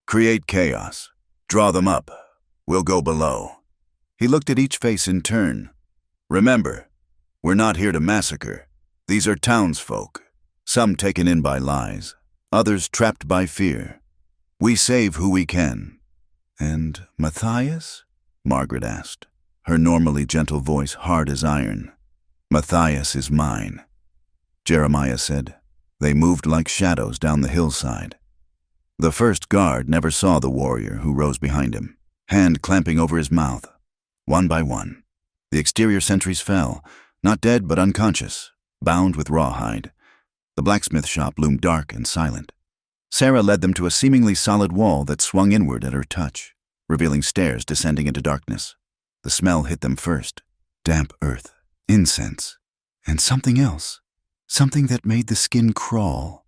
Create chaos. Draw them up. We'll go below." He looked at each face in turn. "Remember, we're not here to massacre. These are townsfolk, some taken in by lies, others trapped by fear. We save who we can." "And Matthias?" Margaret asked, her normally gentle voice hard as iron. "Matthias is mine," Jeremiah said. They moved like shadows down the hillside. The first guard never saw the warrior who rose behind him, hand clamping over his mouth. One by one, the exterior sentries fell, not dead but unconscious, bound with rawhide. The blacksmith shop loomed dark and silent. Sarah led them to a seemingly solid wall that swung inward at her touch, revealing stairs descending into darkness. The smell hit them first: damp earth, incense, and something else, something that made the skin crawl.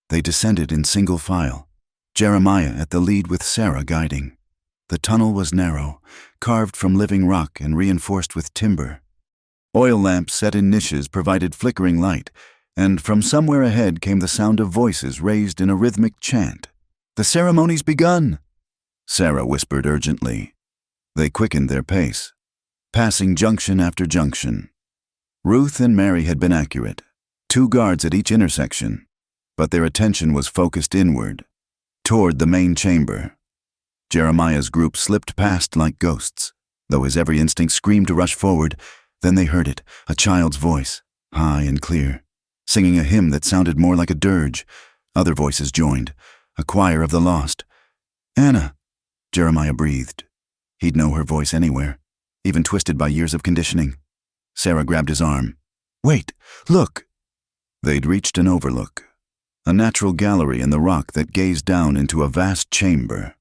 They descended in single file, Jeremiah at the lead with Sarah guiding. The tunnel was narrow, carved from living rock and reinforced with timber. Oil lamps set in niches provided flickering light, and from somewhere ahead came the sound of voices raised in a rhythmic chant. "The ceremony's begun," Sarah whispered urgently. They quickened their pace, passing junction after junction. Ruth and Mary had been accurate, 2 guards at each intersection, but their attention was focused inward, toward the main chamber. Jeremiah's group slipped past like ghosts, though his every instinct screamed to rush forward. Then they heard it, a child's voice, high and clear, singing a hymn that sounded more like a dirge. Other voices joined, a choir of the lost. "Anna," Jeremiah breathed. He'd know her voice anywhere, even twisted by years of conditioning. Sarah grabbed his arm. "Wait, look." They'd reached an overlook, a natural gallery in the rock that gazed down into a vast chamber.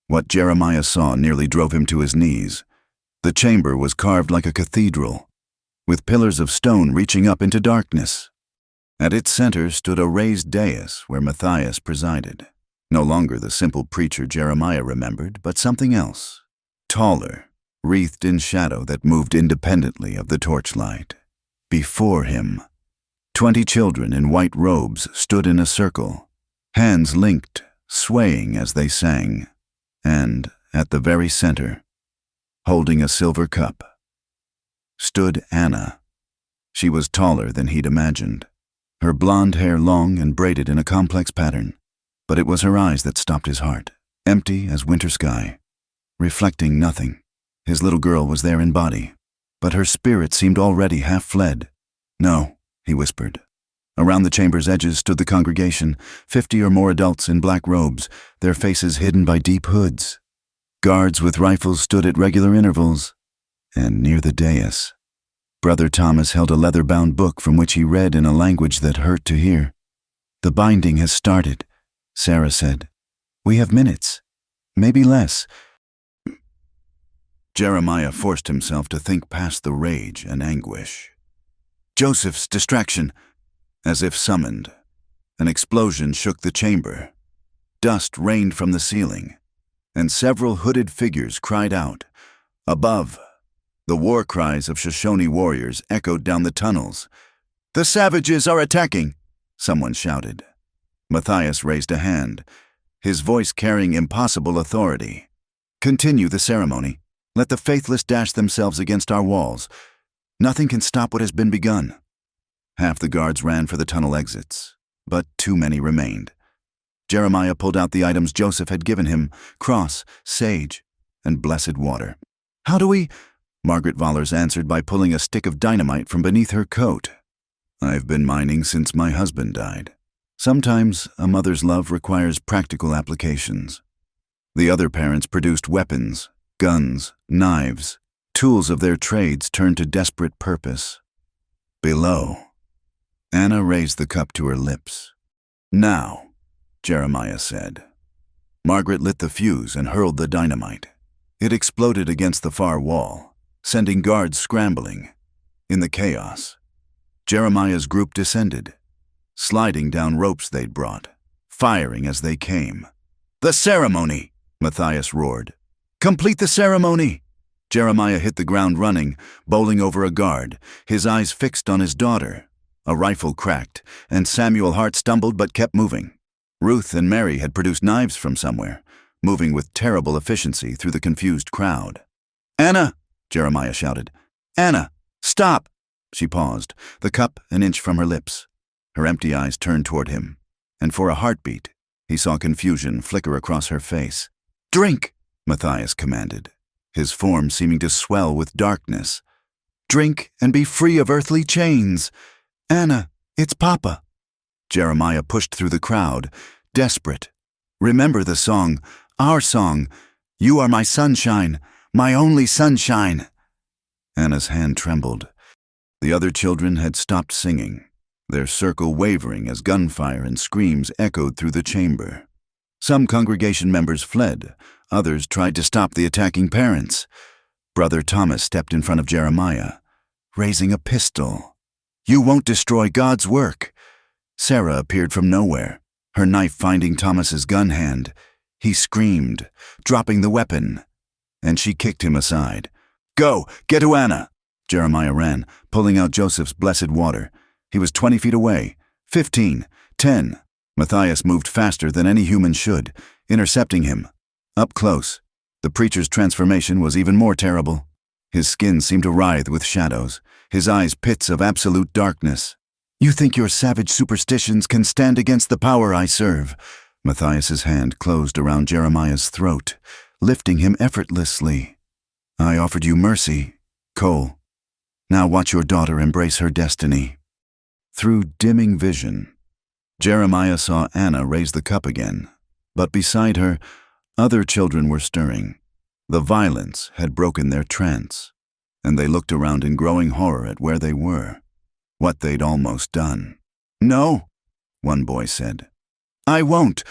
What Jeremiah saw nearly drove him to his knees. The chamber was carved like a cathedral, with pillars of stone reaching up into darkness. At its center stood a raised dais where Matthias presided. No longer the simple preacher Jeremiah remembered, but something else. Taller, wreathed in shadow that moved independently of the torchlight. Before him, 20 children in white robes stood in a circle, hands linked, swaying as they sang, and, at the very center, holding a silver cup, stood Anna. She was taller than he'd imagined, her blonde hair long and braided in a complex pattern, but it was her eyes that stopped his heart, empty as winter sky, reflecting nothing. His little girl was there in body, but her spirit seemed already half fled. "No," he whispered. Around the chamber's edges stood the congregation, 50 or more adults in black robes, their faces hidden by deep hoods. Guards with rifles stood at regular intervals, and near the dais, Brother Thomas held a leather-bound book from which he read in a language that hurt to hear. "The binding has started," Sarah said. "We have minutes, maybe less." Jeremiah forced himself to think past the rage and anguish. Joseph's distraction. As if summoned, an explosion shook the chamber. Dust rained from the ceiling, and several hooded figures cried out. Above, the war cries of Shoshone warriors echoed down the tunnels. "The savages are attacking!" someone shouted. Matthias raised a hand, his voice carrying impossible authority. "Continue the ceremony. Let the faithless dash themselves against our walls. Nothing can stop what has been begun." Half the guards ran for the tunnel exits, but too many remained. Jeremiah pulled out the items Joseph had given him: cross, sage, and blessed water. "How do we—" Margaret Vollers answered by pulling a stick of dynamite from beneath her coat. "I've been mining since my husband died. Sometimes a mother's love requires practical applications." The other parents produced weapons, guns, knives, tools of their trades turned to desperate purpose. Below, Anna raised the cup to her lips. "Now," Jeremiah said. Margaret lit the fuse and hurled the dynamite. It exploded against the far wall, sending guards scrambling. In the chaos, Jeremiah's group descended, sliding down ropes they'd brought, firing as they came. "The ceremony!" Matthias roared. "Complete the ceremony!" Jeremiah hit the ground running, bowling over a guard, his eyes fixed on his daughter. A rifle cracked, and Samuel Hart stumbled but kept moving. Ruth and Mary had produced knives from somewhere, moving with terrible efficiency through the confused crowd. "Anna!" Jeremiah shouted. "Anna, stop!" She paused, the cup an inch from her lips. Her empty eyes turned toward him, and for a heartbeat, he saw confusion flicker across her face. "Drink!" Matthias commanded, his form seeming to swell with darkness. "Drink and be free of earthly chains. Anna, it's Papa." Jeremiah pushed through the crowd, desperate. "Remember the song, our song. You are my sunshine, my only sunshine." Anna's hand trembled. The other children had stopped singing, their circle wavering as gunfire and screams echoed through the chamber. Some congregation members fled, others tried to stop the attacking parents. Brother Thomas stepped in front of Jeremiah, raising a pistol. "You won't destroy God's work." Sarah appeared from nowhere, her knife finding Thomas's gun hand. He screamed, dropping the weapon, and she kicked him aside. "Go, get to Anna!" Jeremiah ran, pulling out Joseph's blessed water. He was 20 feet away, 15, 10. Matthias moved faster than any human should, intercepting him. Up close, the preacher's transformation was even more terrible. His skin seemed to writhe with shadows, his eyes pits of absolute darkness. "You think your savage superstitions can stand against the power I serve?" Matthias's hand closed around Jeremiah's throat, lifting him effortlessly. "I offered you mercy, Cole. Now watch your daughter embrace her destiny." Through dimming vision, Jeremiah saw Anna raise the cup again, but beside her, other children were stirring. The violence had broken their trance, and they looked around in growing horror at where they were, what they'd almost done. "No," one boy said. I won't!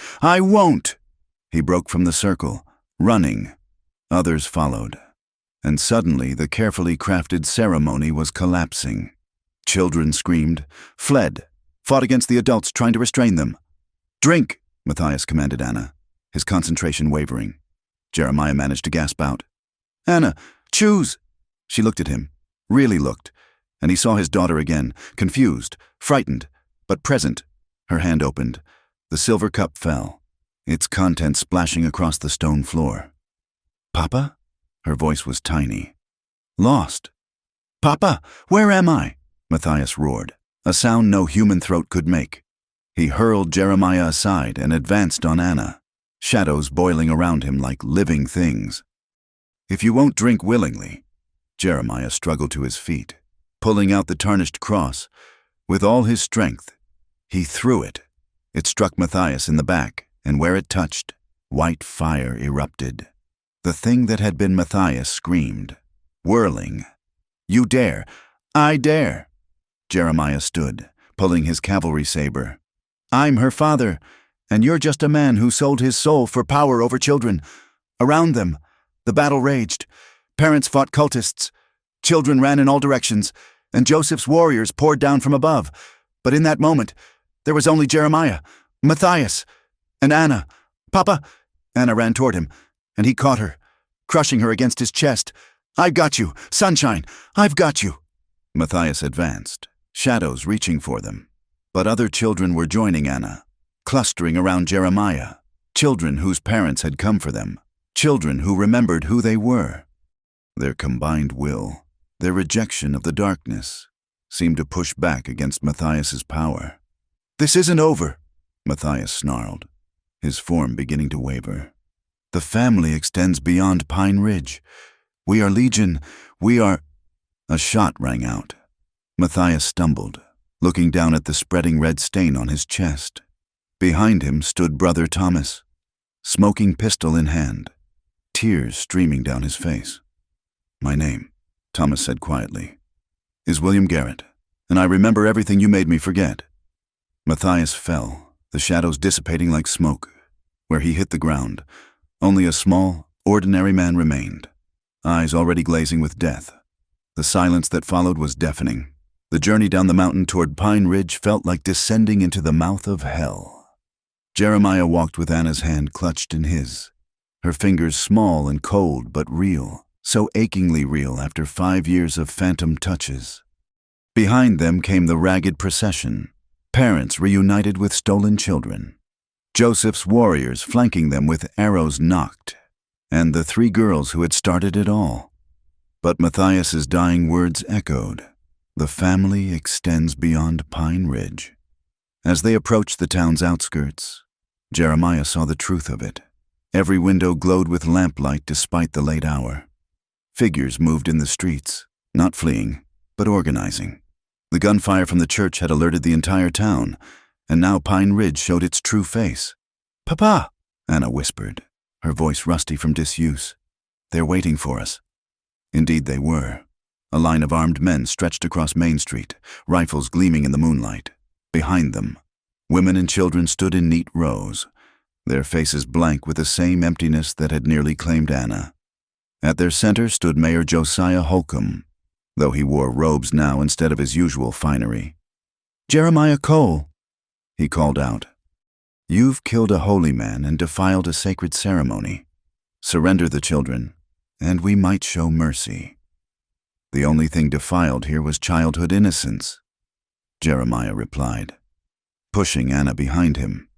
He broke from the circle, running. Others followed, and suddenly the carefully crafted ceremony was collapsing. Children screamed, fled, fought against the adults trying to restrain them. "Drink!" Matthias commanded Anna, his concentration wavering. Jeremiah managed to gasp out, "Anna, Choose! She looked at him, really looked, and he saw his daughter again, confused, frightened, but present. Her hand opened. The silver cup fell, its contents splashing across the stone floor. Papa? Her voice was tiny. Lost. Papa, where am I? Matthias roared, a sound no human throat could make. He hurled Jeremiah aside and advanced on Anna, shadows boiling around him like living things. If you won't drink willingly. Jeremiah struggled to his feet, pulling out the tarnished cross. With all his strength, he threw it. It struck Matthias in the back, and where it touched, white fire erupted. The thing that had been Matthias screamed, whirling. You dare! I dare! Jeremiah stood, pulling his cavalry saber. I'm her father, and you're just a man who sold his soul for power over children. Around them, the battle raged. Parents fought cultists. Children ran in all directions, and Joseph's warriors poured down from above. But in that moment, there was only Jeremiah, Matthias, and Anna. Papa! Anna ran toward him, and he caught her, crushing her against his chest. I've got you, sunshine, I've got you. Matthias advanced, shadows reaching for them. But other children were joining Anna, clustering around Jeremiah, children whose parents had come for them, children who remembered who they were. Their combined will, their rejection of the darkness, seemed to push back against Matthias's power. This isn't over, Matthias snarled, his form beginning to waver. The family extends beyond Pine Ridge. We are Legion, we are... A shot rang out. Matthias stumbled, looking down at the spreading red stain on his chest. Behind him stood Brother Thomas, smoking pistol in hand, tears streaming down his face. My name, Thomas said quietly, is William Garrett, and I remember everything you made me forget. Matthias fell, the shadows dissipating like smoke. Where he hit the ground, only a small, ordinary man remained, eyes already glazing with death. The silence that followed was deafening. The journey down the mountain toward Pine Ridge felt like descending into the mouth of hell. Jeremiah walked with Anna's hand clutched in his, her fingers small and cold but real, so achingly real after 5 years of phantom touches. Behind them came the ragged procession, parents reunited with stolen children, Joseph's warriors flanking them with arrows nocked, and the 3 girls who had started it all. But Matthias's dying words echoed. The family extends beyond Pine Ridge. As they approached the town's outskirts, Jeremiah saw the truth of it. Every window glowed with lamplight despite the late hour. Figures moved in the streets, not fleeing, but organizing. The gunfire from the church had alerted the entire town, and now Pine Ridge showed its true face. Papa, Anna whispered, her voice rusty from disuse. They're waiting for us. Indeed they were. A line of armed men stretched across Main Street, rifles gleaming in the moonlight. Behind them, women and children stood in neat rows, their faces blank with the same emptiness that had nearly claimed Anna. At their center stood Mayor Josiah Holcomb, though he wore robes now instead of his usual finery. Jeremiah Cole, he called out. You've killed a holy man and defiled a sacred ceremony. Surrender the children, and we might show mercy. The only thing defiled here was childhood innocence, Jeremiah replied, pushing Anna behind him.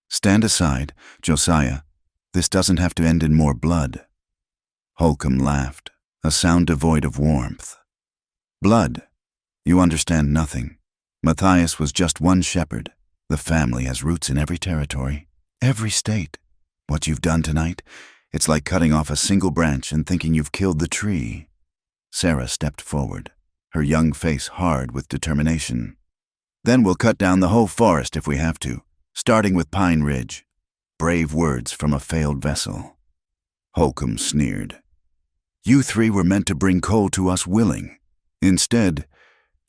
Stand aside, Josiah. This doesn't have to end in more blood. Holcomb laughed, a sound devoid of warmth. Blood? You understand nothing. Matthias was just one shepherd. The family has roots in every territory, every state. What you've done tonight, it's like cutting off a single branch and thinking you've killed the tree. Sarah stepped forward, her young face hard with determination. Then we'll cut down the whole forest if we have to, starting with Pine Ridge. Brave words from a failed vessel. Holcomb sneered. You 3 were meant to bring coal to us willing. Instead,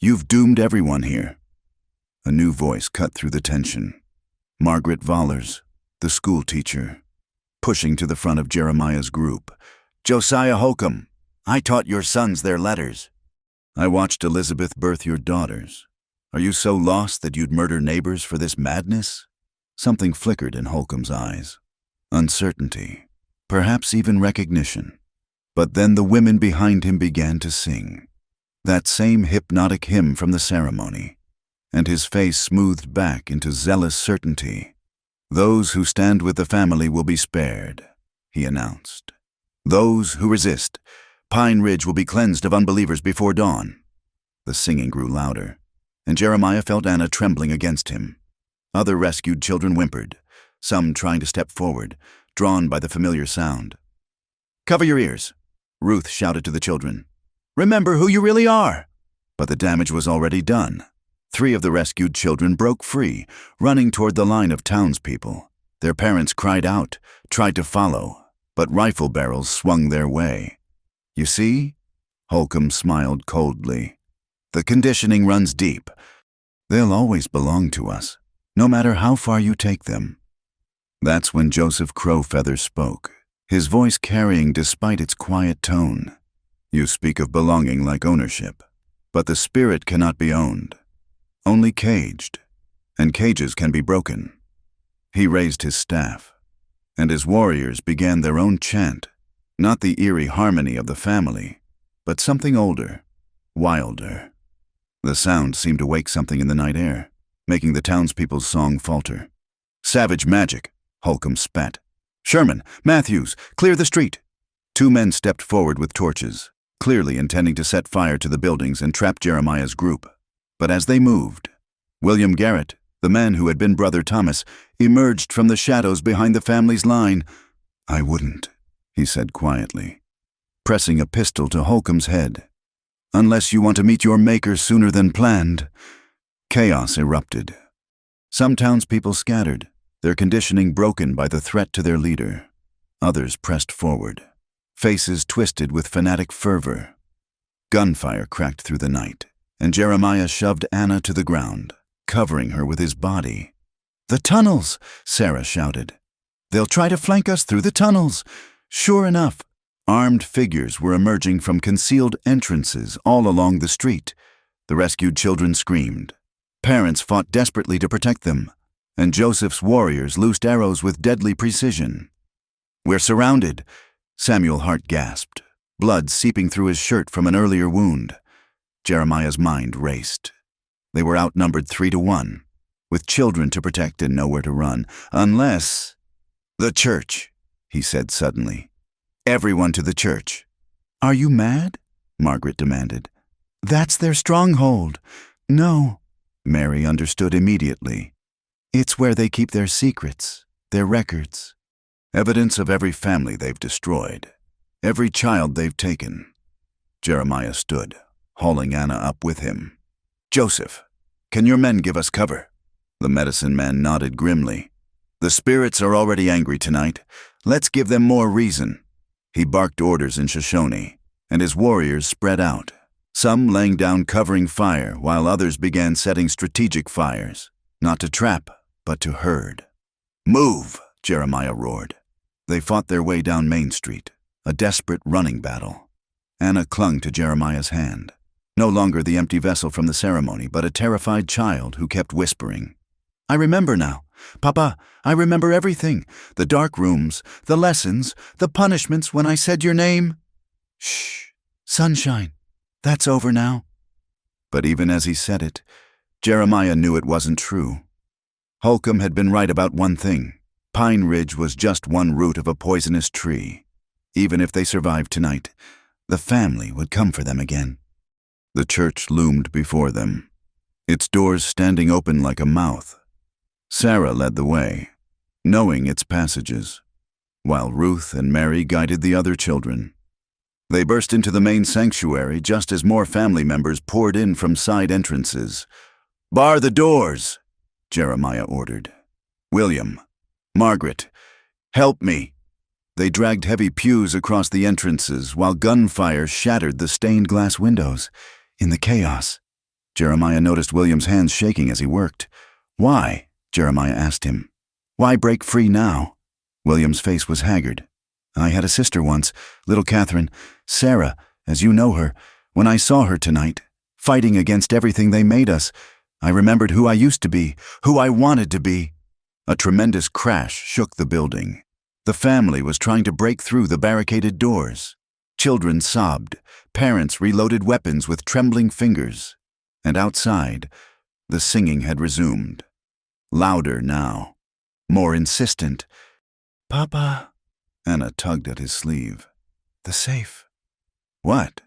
you've doomed everyone here. A new voice cut through the tension. Margaret Vollers, the school teacher, pushing to the front of Jeremiah's group. Josiah Holcomb, I taught your sons their letters. I watched Elizabeth birth your daughters. Are you so lost that you'd murder neighbors for this madness? Something flickered in Holcomb's eyes. Uncertainty, perhaps even recognition. But then the women behind him began to sing, that same hypnotic hymn from the ceremony, and his face smoothed back into zealous certainty. "Those who stand with the family will be spared," he announced. "Those who resist, Pine Ridge will be cleansed of unbelievers before dawn." The singing grew louder, and Jeremiah felt Anna trembling against him. Other rescued children whimpered, some trying to step forward, drawn by the familiar sound. "Cover your ears," Ruth shouted to the children. "Remember who you really are." But the damage was already done. 3 of the rescued children broke free, running toward the line of townspeople. Their parents cried out, tried to follow, but rifle barrels swung their way. "You see?" Holcomb smiled coldly. "The conditioning runs deep. They'll always belong to us, no matter how far you take them." That's when Joseph Crowfeather spoke, his voice carrying despite its quiet tone. "You speak of belonging like ownership, but the spirit cannot be owned, only caged, and cages can be broken." He raised his staff, and his warriors began their own chant, not the eerie harmony of the family, but something older, wilder. The sound seemed to wake something in the night air, making the townspeople's song falter. "Savage magic," Holcomb spat. "Sherman, Matthews, clear the street." 2 men stepped forward with torches, clearly intending to set fire to the buildings and trap Jeremiah's group. But as they moved, William Garrett, the man who had been Brother Thomas, emerged from the shadows behind the family's line. "I wouldn't," he said quietly, pressing a pistol to Holcomb's head. "Unless you want to meet your maker sooner than planned." Chaos erupted. Some townspeople scattered, their conditioning broken by the threat to their leader. Others pressed forward, faces twisted with fanatic fervor. Gunfire cracked through the night, and Jeremiah shoved Anna to the ground, covering her with his body. "The tunnels!" Sarah shouted. "They'll try to flank us through the tunnels." Sure enough, armed figures were emerging from concealed entrances all along the street. The rescued children screamed. Parents fought desperately to protect them, and Joseph's warriors loosed arrows with deadly precision. "We're surrounded," Samuel Hart gasped, blood seeping through his shirt from an earlier wound. Jeremiah's mind raced. They were outnumbered 3-1, with children to protect and nowhere to run, unless— "The church," he said suddenly. "Everyone to the church." "Are you mad?" Margaret demanded. "That's their stronghold." "No," Mary understood immediately. "It's where they keep their secrets, their records. Evidence of every family they've destroyed, every child they've taken." Jeremiah stood, hauling Anna up with him. "Joseph, can your men give us cover?" The medicine man nodded grimly. "The spirits are already angry tonight. Let's give them more reason." He barked orders in Shoshone, and his warriors spread out, some laying down covering fire while others began setting strategic fires, not to trap, but to herd. "Move!" Jeremiah roared. They fought their way down Main Street, a desperate running battle. Anna clung to Jeremiah's hand, no longer the empty vessel from the ceremony, but a terrified child who kept whispering. "I remember now. Papa, I remember everything. The dark rooms, the lessons, the punishments when I said your name." "Shh, sunshine. That's over now." But even as he said it, Jeremiah knew it wasn't true. Holcomb had been right about one thing. Pine Ridge was just one root of a poisonous tree. Even if they survived tonight, the family would come for them again. The church loomed before them, its doors standing open like a mouth. Sarah led the way, knowing its passages, while Ruth and Mary guided the other children. They burst into the main sanctuary just as more family members poured in from side entrances. "Bar the doors," Jeremiah ordered. "William, Margaret, help me." They dragged heavy pews across the entrances while gunfire shattered the stained glass windows. In the chaos, Jeremiah noticed William's hands shaking as he worked. "Why?" Jeremiah asked him. "Why break free now?" William's face was haggard. "I had a sister once, little Catherine, Sarah, as you know her. When I saw her tonight, fighting against everything they made us, I remembered who I used to be, who I wanted to be." A tremendous crash shook the building. The family was trying to break through the barricaded doors. Children sobbed, parents reloaded weapons with trembling fingers, and outside, the singing had resumed. Louder now, more insistent. "Papa," Anna tugged at his sleeve. "The safe." "What?"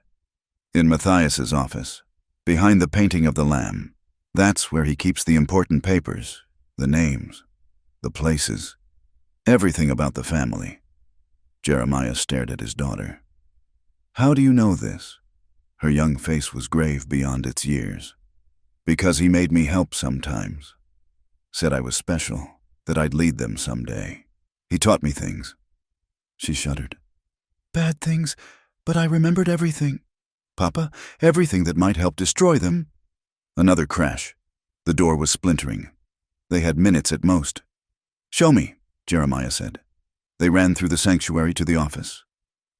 "In Matthias's office, behind the painting of the lamb. That's where he keeps the important papers, the names, the places, everything about the family." Jeremiah stared at his daughter. "How do you know this?" Her young face was grave beyond its years. "Because he made me help sometimes. Said I was special, that I'd lead them someday. He taught me things." She shuddered. "Bad things, but I remembered everything. Papa, everything that might help destroy them." Another crash. The door was splintering. They had minutes at most. "Show me," Jeremiah said. They ran through the sanctuary to the office,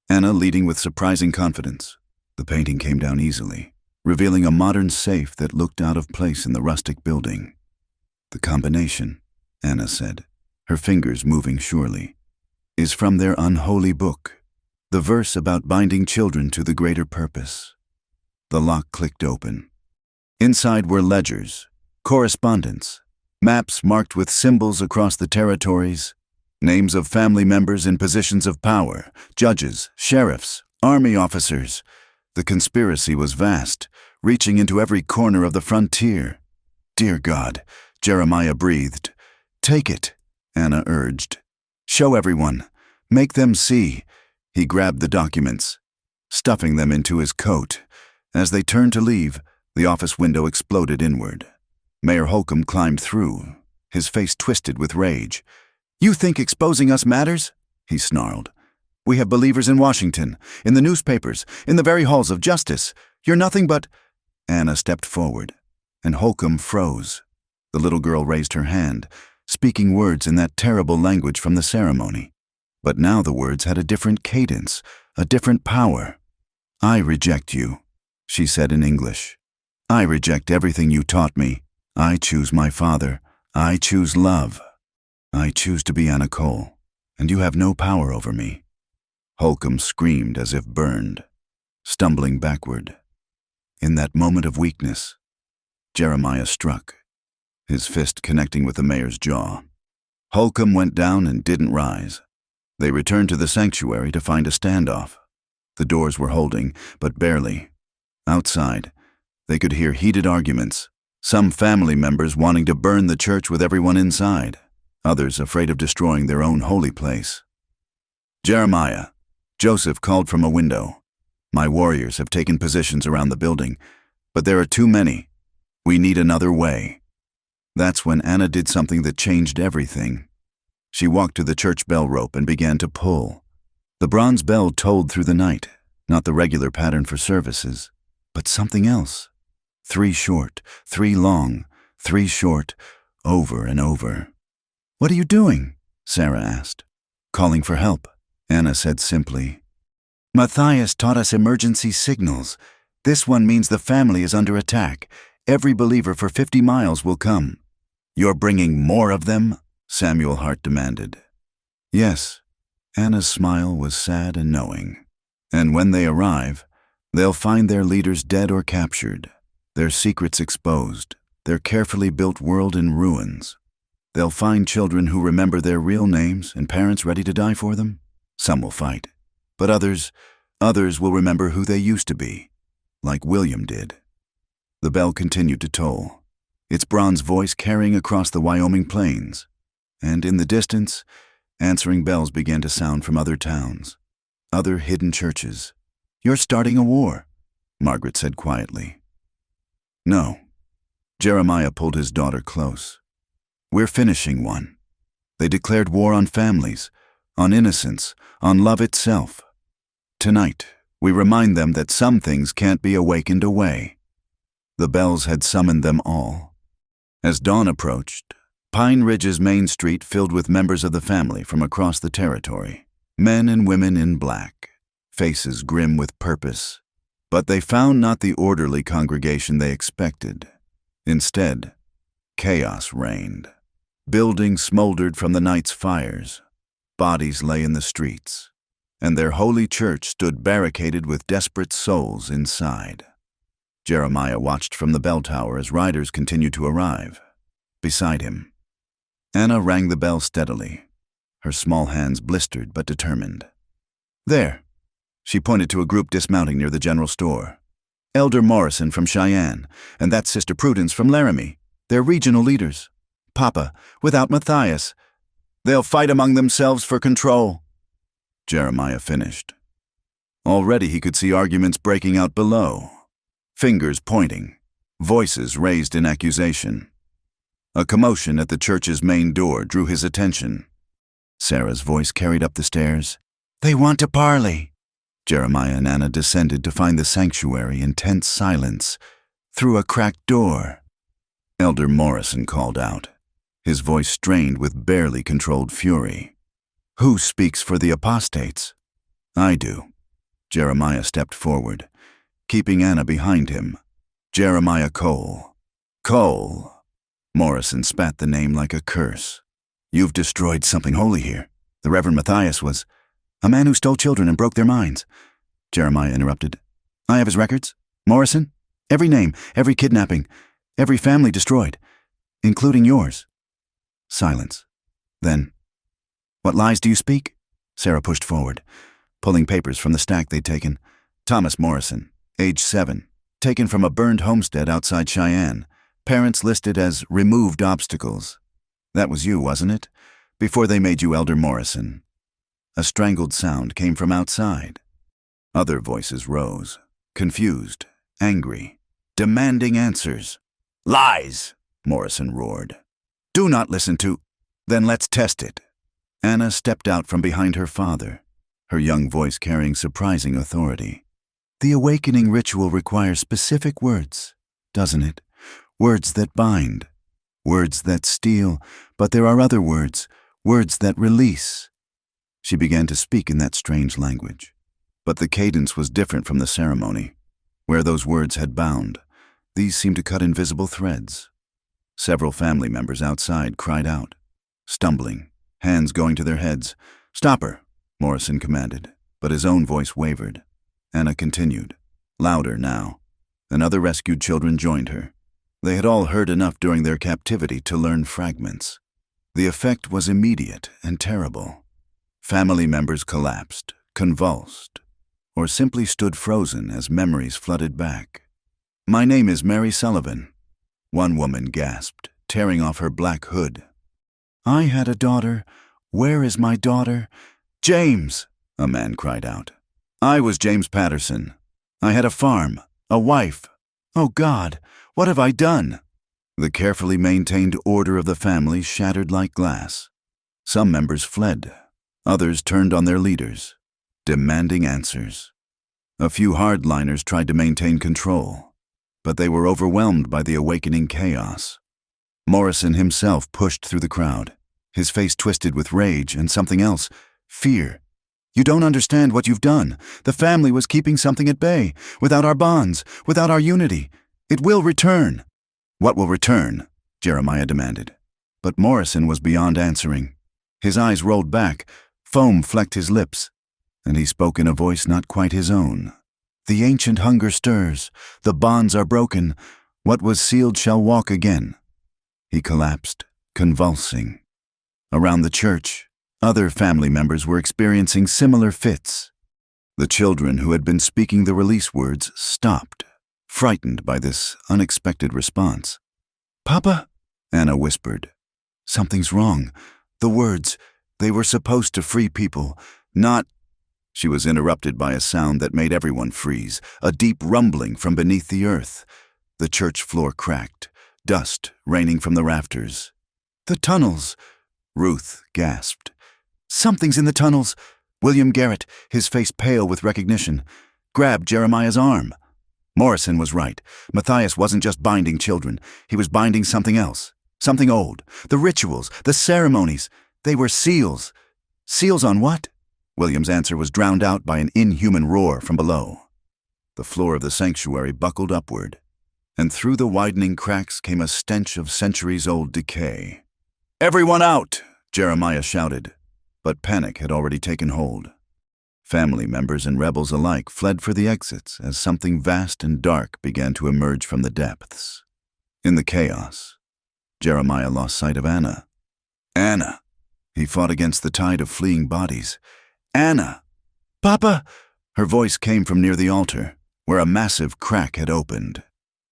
Anna leading with surprising confidence. The painting came down easily, revealing a modern safe that looked out of place in the rustic building. "The combination," Anna said, her fingers moving surely, "is from their unholy book, the verse about binding children to the greater purpose." The lock clicked open. Inside were ledgers, correspondence, maps marked with symbols across the territories, names of family members in positions of power, judges, sheriffs, army officers. The conspiracy was vast, reaching into every corner of the frontier. "Dear God," Jeremiah breathed. "Take it," Anna urged. "Show everyone. Make them see." He grabbed the documents, stuffing them into his coat. As they turned to leave, the office window exploded inward. Mayor Holcomb climbed through, his face twisted with rage. "You think exposing us matters?" he snarled. "We have believers in Washington, in the newspapers, in the very halls of justice. You're nothing but—" Anna stepped forward, and Holcomb froze. The little girl raised her hand, speaking words in that terrible language from the ceremony. But now the words had a different cadence, a different power. "I reject you," she said in English. "I reject everything you taught me. I choose my father. I choose love. I choose to be Anna Cole, and you have no power over me." Holcomb screamed as if burned, stumbling backward. In that moment of weakness, Jeremiah struck, his fist connecting with the mayor's jaw. Holcomb went down and didn't rise. They returned to the sanctuary to find a standoff. The doors were holding, but barely. Outside, they could hear heated arguments, some family members wanting to burn the church with everyone inside, others afraid of destroying their own holy place. "Jeremiah," Joseph called from a window. "My warriors have taken positions around the building, but there are too many. We need another way." That's when Anna did something that changed everything. She walked to the church bell rope and began to pull. The bronze bell tolled through the night, not the regular pattern for services, but something else. 3 short, 3 long, 3 short, over and over. "What are you doing?" Sarah asked. "Calling for help," Anna said simply. "Matthias taught us emergency signals. This one means the family is under attack. Every believer for 50 miles will come." "You're bringing more of them?" Samuel Hart demanded. "Yes." Anna's smile was sad and knowing. "And when they arrive, they'll find their leaders dead or captured, their secrets exposed, their carefully built world in ruins. They'll find children who remember their real names and parents ready to die for them. Some will fight, but others will remember who they used to be, like William did." The bell continued to toll, its bronze voice carrying across the Wyoming plains, and in the distance, answering bells began to sound from other towns, other hidden churches. "You're starting a war," Margaret said quietly. "No." Jeremiah pulled his daughter close. "We're finishing one. They declared war on families, on innocence, on love itself. Tonight, we remind them that some things can't be awakened away." The bells had summoned them all. As dawn approached, Pine Ridge's main street filled with members of the family from across the territory, men and women in black, faces grim with purpose. But they found not the orderly congregation they expected. Instead, chaos reigned. Buildings smoldered from the night's fires. Bodies lay in the streets. and their holy church stood barricaded with desperate souls inside. Jeremiah watched from the bell tower as riders continued to arrive. Beside him, Anna rang the bell steadily, her small hands blistered but determined. "There," she pointed to a group dismounting near the general store. "Elder Morrison from Cheyenne, and that's Sister Prudence from Laramie. They're regional leaders. Papa, without Matthias, they'll fight among themselves for control." Jeremiah finished. Already he could see arguments breaking out below. Fingers pointing, voices raised in accusation. A commotion at the church's main door drew his attention. Sarah's voice carried up the stairs. "They want to parley." Jeremiah and Anna descended to find the sanctuary in tense silence through a cracked door. Elder Morrison called out, his voice strained with barely controlled fury. "Who speaks for the apostates?" "I do." Jeremiah stepped forward, keeping Anna behind him. "Jeremiah Cole." "Cole." Morrison spat the name like a curse. "You've destroyed something holy here. The Reverend Matthias was a man who stole children and broke their minds." Jeremiah interrupted. "I have his records. Morrison, every name, every kidnapping, every family destroyed, including yours." Silence. Then, "What lies do you speak?" Sarah pushed forward, pulling papers from the stack they'd taken. "Thomas Morrison, age 7, taken from a burned homestead outside Cheyenne. Parents listed as removed obstacles. That was you, wasn't it? Before they made you Elder Morrison." A strangled sound came from outside. Other voices rose, confused, angry, demanding answers. "Lies!" Morrison roared. "Do not listen to—" "Then let's test it." Anna stepped out from behind her father, her young voice carrying surprising authority. "The awakening ritual requires specific words, doesn't it? Words that bind, words that steal, but there are other words, words that release." She began to speak in that strange language, but the cadence was different from the ceremony. Where those words had bound, these seemed to cut invisible threads. Several family members outside cried out, stumbling, hands going to their heads. "Stop her," Morrison commanded, but his own voice wavered. Anna continued, louder now, and other rescued children joined her. They had all heard enough during their captivity to learn fragments. The effect was immediate and terrible. Family members collapsed, convulsed, or simply stood frozen as memories flooded back. "My name is Mary Sullivan," one woman gasped, tearing off her black hood. "I had a daughter. Where is my daughter?" "James!" a man cried out. "I was James Patterson. I had a farm, a wife. Oh God, what have I done?" The carefully maintained order of the family shattered like glass. Some members fled. Others turned on their leaders, demanding answers. A few hardliners tried to maintain control, but they were overwhelmed by the awakening chaos. Morrison himself pushed through the crowd, his face twisted with rage and something else, fear. "You don't understand what you've done. The family was keeping something at bay, without our bonds, without our unity. It will return." "What will return?" Jeremiah demanded. But Morrison was beyond answering. His eyes rolled back, foam flecked his lips, and he spoke in a voice not quite his own. "The ancient hunger stirs. The bonds are broken. What was sealed shall walk again." He collapsed, convulsing. Around the church, other family members were experiencing similar fits. The children who had been speaking the release words stopped, frightened by this unexpected response. "Papa?" Anna whispered. "Something's wrong. The words, they were supposed to free people, not—" She was interrupted by a sound that made everyone freeze, a deep rumbling from beneath the earth. The church floor cracked, dust raining from the rafters. "The tunnels!" Ruth gasped. "Something's in the tunnels!" William Garrett, his face pale with recognition, grabbed Jeremiah's arm. Morrison was right. Matthias wasn't just binding children. He was binding something else. Something old. The rituals, the ceremonies. They were seals. Seals on what? William's answer was drowned out by an inhuman roar from below. The floor of the sanctuary buckled upward, and through the widening cracks came a stench of centuries-old decay. "Everyone out!" Jeremiah shouted, but panic had already taken hold. Family members and rebels alike fled for the exits as something vast and dark began to emerge from the depths. In the chaos, Jeremiah lost sight of Anna. Anna! He fought against the tide of fleeing bodies. Anna! Papa! Her voice came from near the altar, where a massive crack had opened.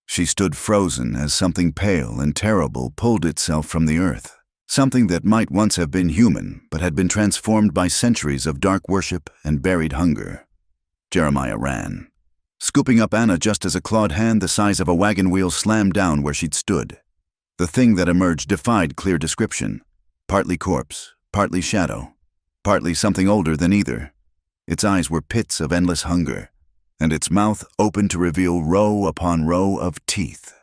She stood frozen as something pale and terrible pulled itself from the earth. Something that might once have been human, but had been transformed by centuries of dark worship and buried hunger. Jeremiah ran, scooping up Anna just as a clawed hand the size of a wagon wheel slammed down where she'd stood. The thing that emerged defied clear description. Partly corpse, partly shadow, partly something older than either. Its eyes were pits of endless hunger, and its mouth opened to reveal row upon row of teeth.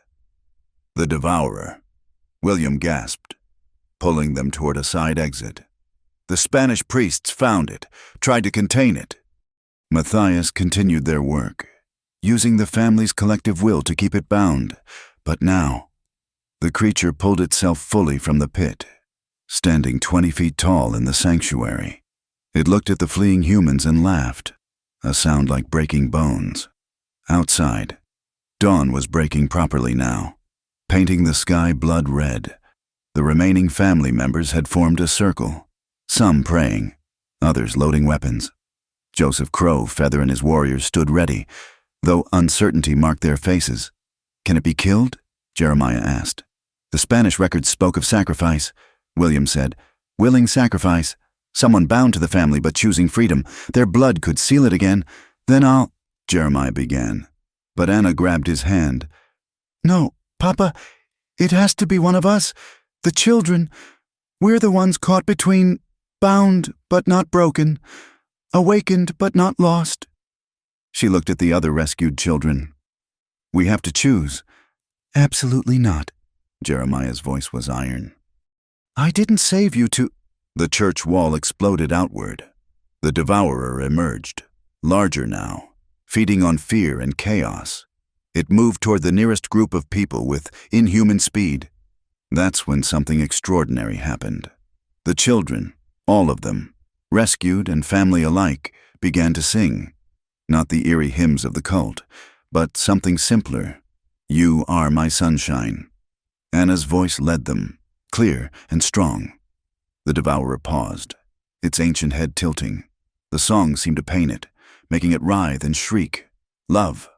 The devourer. William gasped, pulling them toward a side exit. The Spanish priests found it, tried to contain it. Matthias continued their work, using the family's collective will to keep it bound. But now, the creature pulled itself fully from the pit, standing 20 feet tall in the sanctuary. It looked at the fleeing humans and laughed, a sound like breaking bones. Outside, dawn was breaking properly now, painting the sky blood red. The remaining family members had formed a circle, some praying, others loading weapons. Joseph Crow, Feather, and his warriors stood ready, though uncertainty marked their faces. "Can it be killed?" Jeremiah asked. "The Spanish records spoke of sacrifice," William said. "Willing sacrifice. Someone bound to the family but choosing freedom. Their blood could seal it again. Then I'll—" Jeremiah began. But Anna grabbed his hand. "No, Papa, it has to be one of us. The children. We're the ones caught between bound but not broken, awakened but not lost." She looked at the other rescued children. "We have to choose." "Absolutely not." Jeremiah's voice was iron. "I didn't save you to—" The church wall exploded outward. The devourer emerged, larger now, feeding on fear and chaos. It moved toward the nearest group of people with inhuman speed. That's when something extraordinary happened. The children, all of them, rescued and family alike, began to sing. Not the eerie hymns of the cult, but something simpler. "You are my sunshine." Anna's voice led them, clear and strong. The devourer paused, its ancient head tilting. The song seemed to pain it, making it writhe and shriek. "Love,"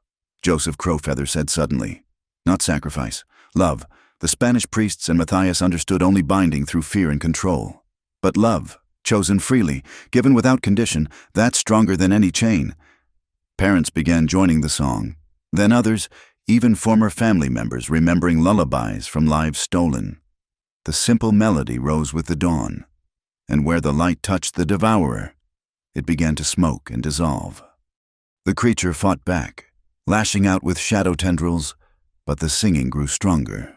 Joseph Crowfeather said suddenly. "Not sacrifice. Love." The Spanish priests and Matthias understood only binding through fear and control. But love, chosen freely, given without condition, that's stronger than any chain. Parents began joining the song. Then others, even former family members, remembering lullabies from lives stolen. The simple melody rose with the dawn, and where the light touched the devourer, it began to smoke and dissolve. The creature fought back, lashing out with shadow tendrils, but the singing grew stronger.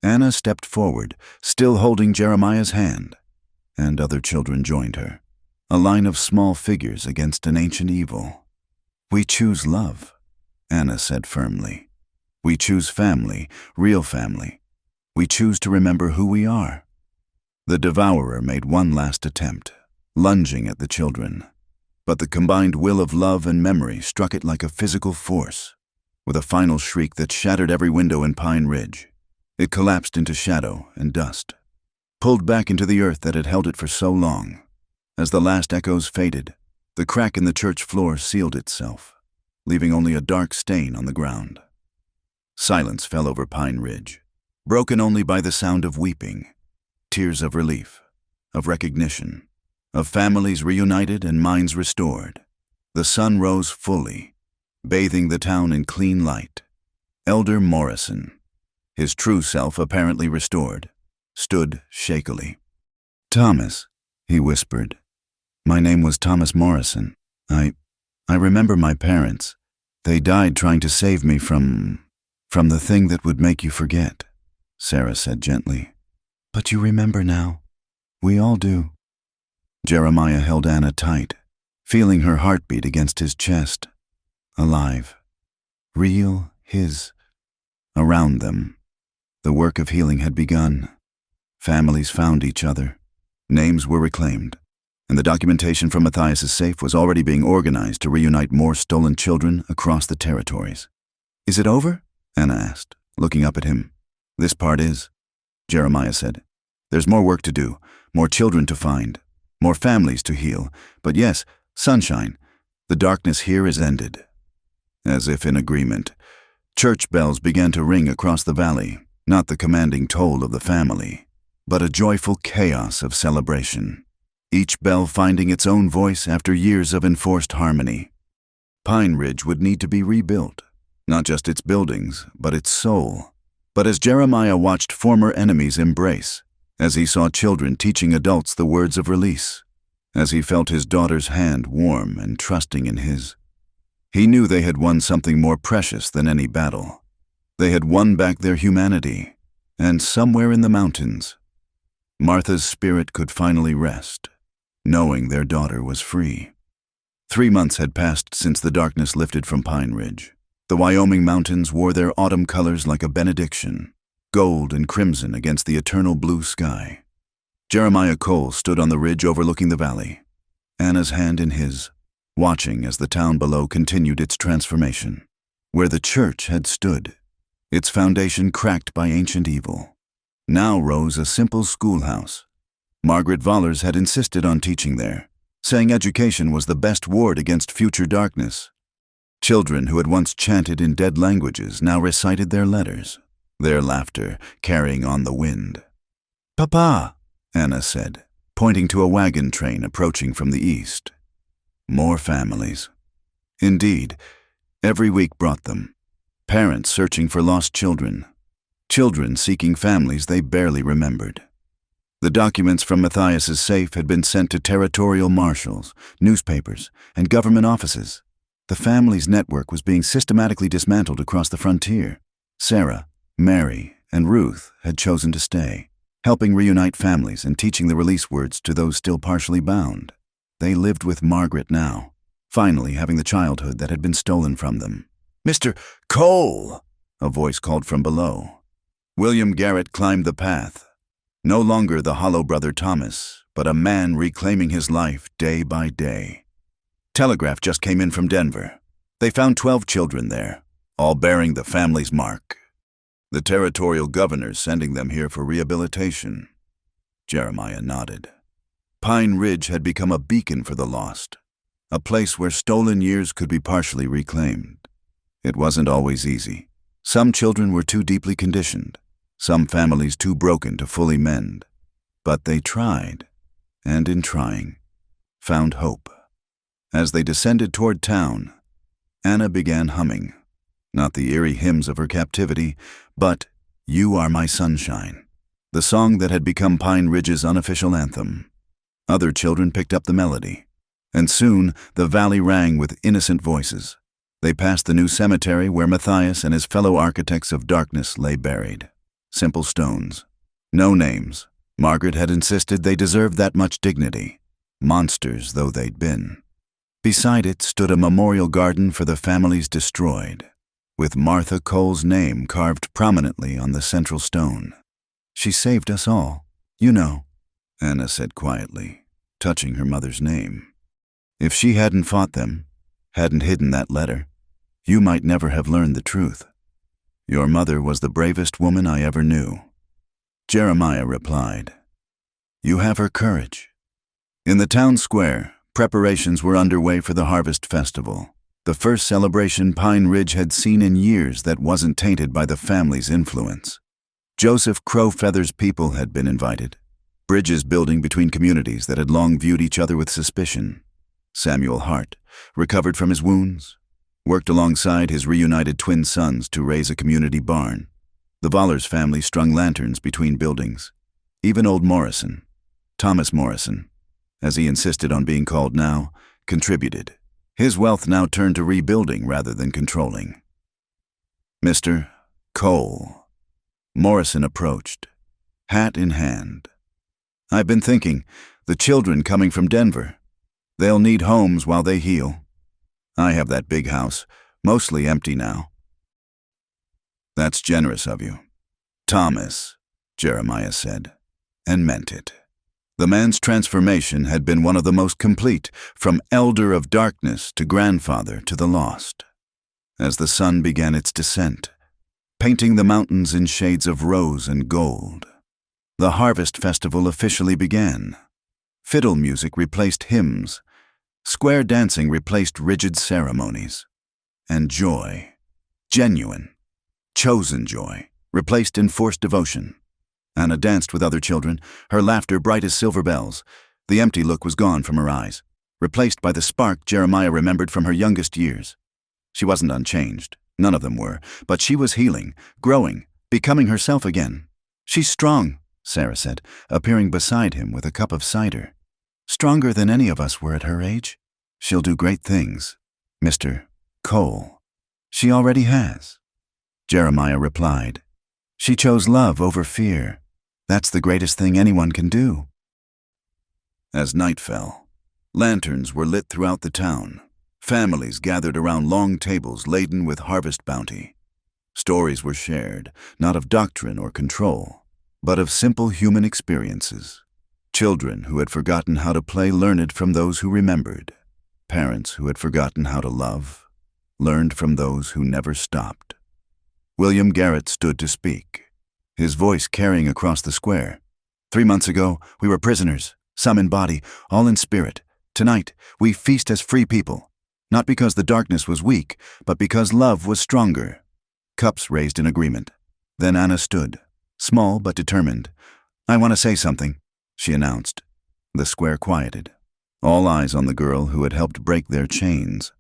Anna stepped forward, still holding Jeremiah's hand, and other children joined her, a line of small figures against an ancient evil. "We choose love," Anna said firmly. "We choose family, real family. We choose to remember who we are." The devourer made one last attempt, lunging at the children. But the combined will of love and memory struck it like a physical force, with a final shriek that shattered every window in Pine Ridge. It collapsed into shadow and dust, pulled back into the earth that had held it for so long. As the last echoes faded, the crack in the church floor sealed itself, leaving only a dark stain on the ground. Silence fell over Pine Ridge, broken only by the sound of weeping, tears of relief, of recognition, of families reunited and minds restored. The sun rose fully, bathing the town in clean light. Elder Morrison, his true self apparently restored, stood shakily. "Thomas," he whispered. "My name was Thomas Morrison. I remember my parents. They died trying to save me from the thing that would make you forget," Sarah said gently. "But you remember now. We all do." Jeremiah held Anna tight, feeling her heartbeat against his chest. Alive. Real, his. Around them, the work of healing had begun. Families found each other. Names were reclaimed. and the documentation from Matthias's safe was already being organized to reunite more stolen children across the territories. "Is it over?" Anna asked, looking up at him. "This part is," Jeremiah said. "There's more work to do, more children to find, more families to heal, but yes, sunshine, the darkness here is ended." As if in agreement, church bells began to ring across the valley, not the commanding toll of the family, but a joyful chaos of celebration, each bell finding its own voice after years of enforced harmony. Pine Ridge would need to be rebuilt, not just its buildings, but its soul. But as Jeremiah watched former enemies embrace, as he saw children teaching adults the words of release, as he felt his daughter's hand warm and trusting in his, he knew they had won something more precious than any battle. They had won back their humanity, and somewhere in the mountains, Martha's spirit could finally rest, knowing their daughter was free. 3 months had passed since the darkness lifted from Pine Ridge. The Wyoming mountains wore their autumn colors like a benediction, gold and crimson against the eternal blue sky. Jeremiah Cole stood on the ridge overlooking the valley, Anna's hand in his, watching as the town below continued its transformation. Where the church had stood, its foundation cracked by ancient evil, now rose a simple schoolhouse. Margaret Vollers had insisted on teaching there, saying education was the best ward against future darkness. Children who had once chanted in dead languages now recited their letters, their laughter carrying on the wind. "Papa," Anna said, pointing to a wagon train approaching from the east. More families. Indeed, every week brought them. Parents searching for lost children. Children seeking families they barely remembered. The documents from Matthias's safe had been sent to territorial marshals, newspapers, and government offices. The family's network was being systematically dismantled across the frontier. Sarah, Mary, and Ruth had chosen to stay, helping reunite families and teaching the release words to those still partially bound. They lived with Margaret now, finally having the childhood that had been stolen from them. "Mr. Cole!" a voice called from below. William Garrett climbed the path, no longer the hollow brother Thomas, but a man reclaiming his life day by day. Telegraph just came in from Denver. They found 12 children there, all bearing the family's mark. The territorial governor's sending them here for rehabilitation. Jeremiah nodded. Pine Ridge had become a beacon for the lost, a place where stolen years could be partially reclaimed. It wasn't always easy. Some children were too deeply conditioned, some families too broken to fully mend. But they tried, and in trying, found hope. As they descended toward town, Anna began humming, not the eerie hymns of her captivity, but "You Are My Sunshine," the song that had become Pine Ridge's unofficial anthem. Other children picked up the melody, and soon the valley rang with innocent voices. They passed the new cemetery where Matthias and his fellow architects of darkness lay buried. Simple stones, no names. Margaret had insisted they deserved that much dignity, monsters though they'd been. Beside it stood a memorial garden for the families destroyed, with Martha Cole's name carved prominently on the central stone. "She saved us all, you know," Anna said quietly, touching her mother's name. "If she hadn't fought them, hadn't hidden that letter, you might never have learned the truth. Your mother was the bravest woman I ever knew." Jeremiah replied, "You have her courage." In the town square, preparations were underway for the Harvest Festival, the first celebration Pine Ridge had seen in years that wasn't tainted by the family's influence. Joseph Crowfeather's people had been invited, bridges building between communities that had long viewed each other with suspicion. Samuel Hart, recovered from his wounds, worked alongside his reunited twin sons to raise a community barn. The Vollers family strung lanterns between buildings. Even old Morrison, Thomas Morrison, as he insisted on being called now, contributed. His wealth now turned to rebuilding rather than controlling. "Mr. Cole." Morrison approached, hat in hand. "I've been thinking, the children coming from Denver. They'll need homes while they heal. I have that big house, mostly empty now." "That's generous of you, Thomas," Jeremiah said, and meant it. The man's transformation had been one of the most complete, from elder of darkness to grandfather to the lost. As the sun began its descent, painting the mountains in shades of rose and gold, the harvest festival officially began. Fiddle music replaced hymns, square dancing replaced rigid ceremonies, and joy, genuine, chosen joy, replaced enforced devotion. Anna danced with other children, her laughter bright as silver bells. The empty look was gone from her eyes, replaced by the spark Jeremiah remembered from her youngest years. She wasn't unchanged, none of them were, but she was healing, growing, becoming herself again. "She's strong," Sarah said, appearing beside him with a cup of cider. "Stronger than any of us were at her age. She'll do great things, Mr. Cole." "She already has," Jeremiah replied. "She chose love over fear. That's the greatest thing anyone can do." As night fell, lanterns were lit throughout the town. Families gathered around long tables laden with harvest bounty. Stories were shared, not of doctrine or control, but of simple human experiences. Children who had forgotten how to play learned from those who remembered. Parents who had forgotten how to love learned from those who never stopped. William Garrett stood to speak, his voice carrying across the square. "3 months ago, we were prisoners, some in body, all in spirit. Tonight, we feast as free people, not because the darkness was weak, but because love was stronger." Cups raised in agreement. Then Anna stood, small but determined. "I want to say something," she announced. The square quieted, all eyes on the girl who had helped break their chains.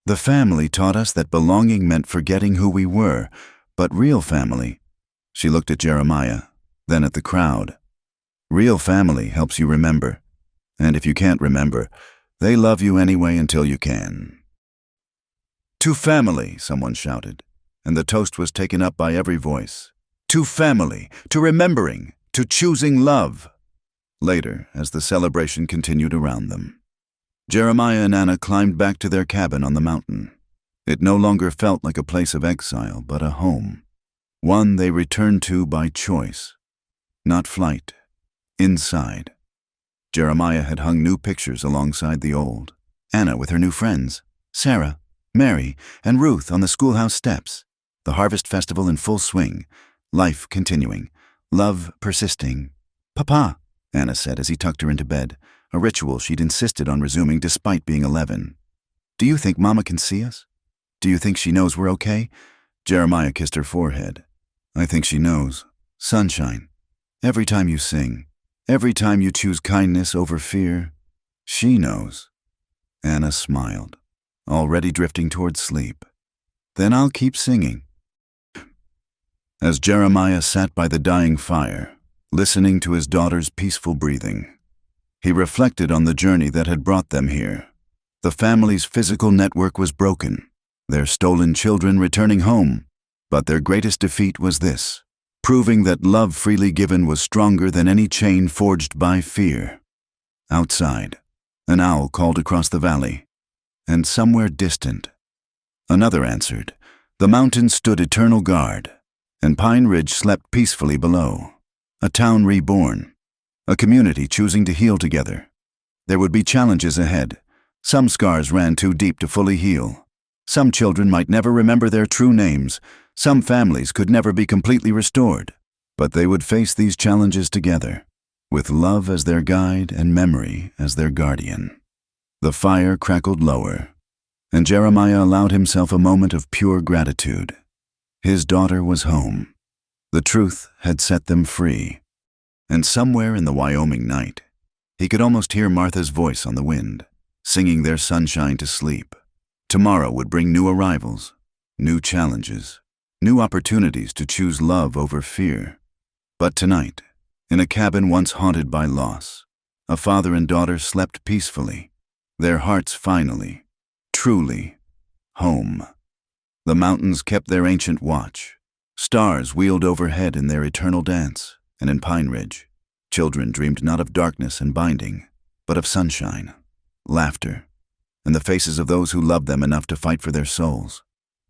"The family taught us that belonging meant forgetting who we were, but real family," she looked at Jeremiah, then at the crowd. "Real family helps you remember. And if you can't remember, they love you anyway until you can." "To family," someone shouted, and the toast was taken up by every voice. "To family, to remembering, to choosing love." Later, as the celebration continued around them, Jeremiah and Anna climbed back to their cabin on the mountain. It no longer felt like a place of exile, but a home. One they returned to by choice, not flight. Inside, Jeremiah had hung new pictures alongside the old. Anna with her new friends, Sarah, Mary, and Ruth on the schoolhouse steps. The harvest festival in full swing, life continuing, love persisting. "Papa," Anna said as he tucked her into bed, a ritual she'd insisted on resuming despite being 11. "Do you think Mama can see us? Do you think she knows we're okay?" Jeremiah kissed her forehead. "I think she knows. Sunshine. Every time you sing, every time you choose kindness over fear, she knows." Anna smiled, already drifting toward sleep. "Then I'll keep singing." As Jeremiah sat by the dying fire, listening to his daughter's peaceful breathing, he reflected on the journey that had brought them here. The family's physical network was broken, their stolen children returning home, but their greatest defeat was this, proving that love freely given was stronger than any chain forged by fear. Outside, an owl called across the valley, and somewhere distant, another answered. The mountains stood eternal guard, and Pine Ridge slept peacefully below. A town reborn, a community choosing to heal together. There would be challenges ahead. Some scars ran too deep to fully heal. Some children might never remember their true names. Some families could never be completely restored. But they would face these challenges together, with love as their guide and memory as their guardian. The fire crackled lower, and Jeremiah allowed himself a moment of pure gratitude. His daughter was home. The truth had set them free. And somewhere in the Wyoming night, he could almost hear Martha's voice on the wind, singing their sunshine to sleep. Tomorrow would bring new arrivals, new challenges, new opportunities to choose love over fear. But tonight, in a cabin once haunted by loss, a father and daughter slept peacefully, their hearts finally, truly, home. The mountains kept their ancient watch. Stars wheeled overhead in their eternal dance, and in Pine Ridge, children dreamed not of darkness and binding, but of sunshine, laughter, and the faces of those who loved them enough to fight for their souls.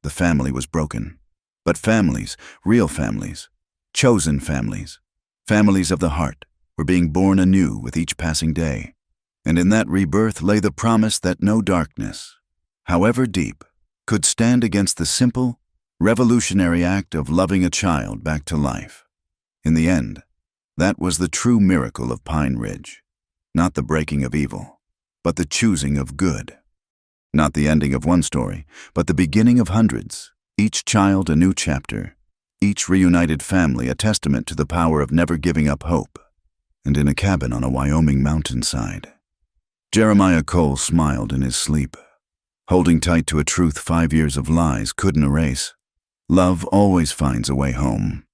The family was broken. But families, real families, chosen families, families of the heart, were being born anew with each passing day. And in that rebirth lay the promise that no darkness, however deep, could stand against the simple, revolutionary act of loving a child back to life. In the end, that was the true miracle of Pine Ridge. Not the breaking of evil, but the choosing of good. Not the ending of one story, but the beginning of hundreds, each child a new chapter, each reunited family a testament to the power of never giving up hope. And in a cabin on a Wyoming mountainside, Jeremiah Cole smiled in his sleep, holding tight to a truth 5 years of lies couldn't erase. Love always finds a way home.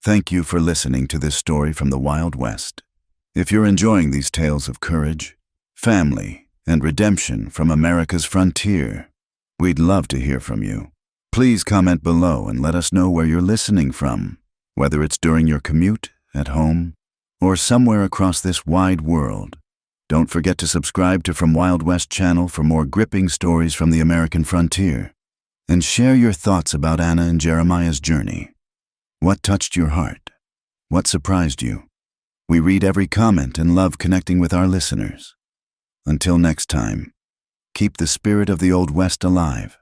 Thank you for listening to this story from the Wild West. If you're enjoying these tales of courage, family, and redemption from America's frontier, we'd love to hear from you. Please comment below and let us know where you're listening from, whether it's during your commute, at home, or somewhere across this wide world. Don't forget to subscribe to From Wild West channel for more gripping stories from the American frontier. And share your thoughts about Anna and Jeremiah's journey. What touched your heart? What surprised you? We read every comment and love connecting with our listeners. Until next time, keep the spirit of the Old West alive.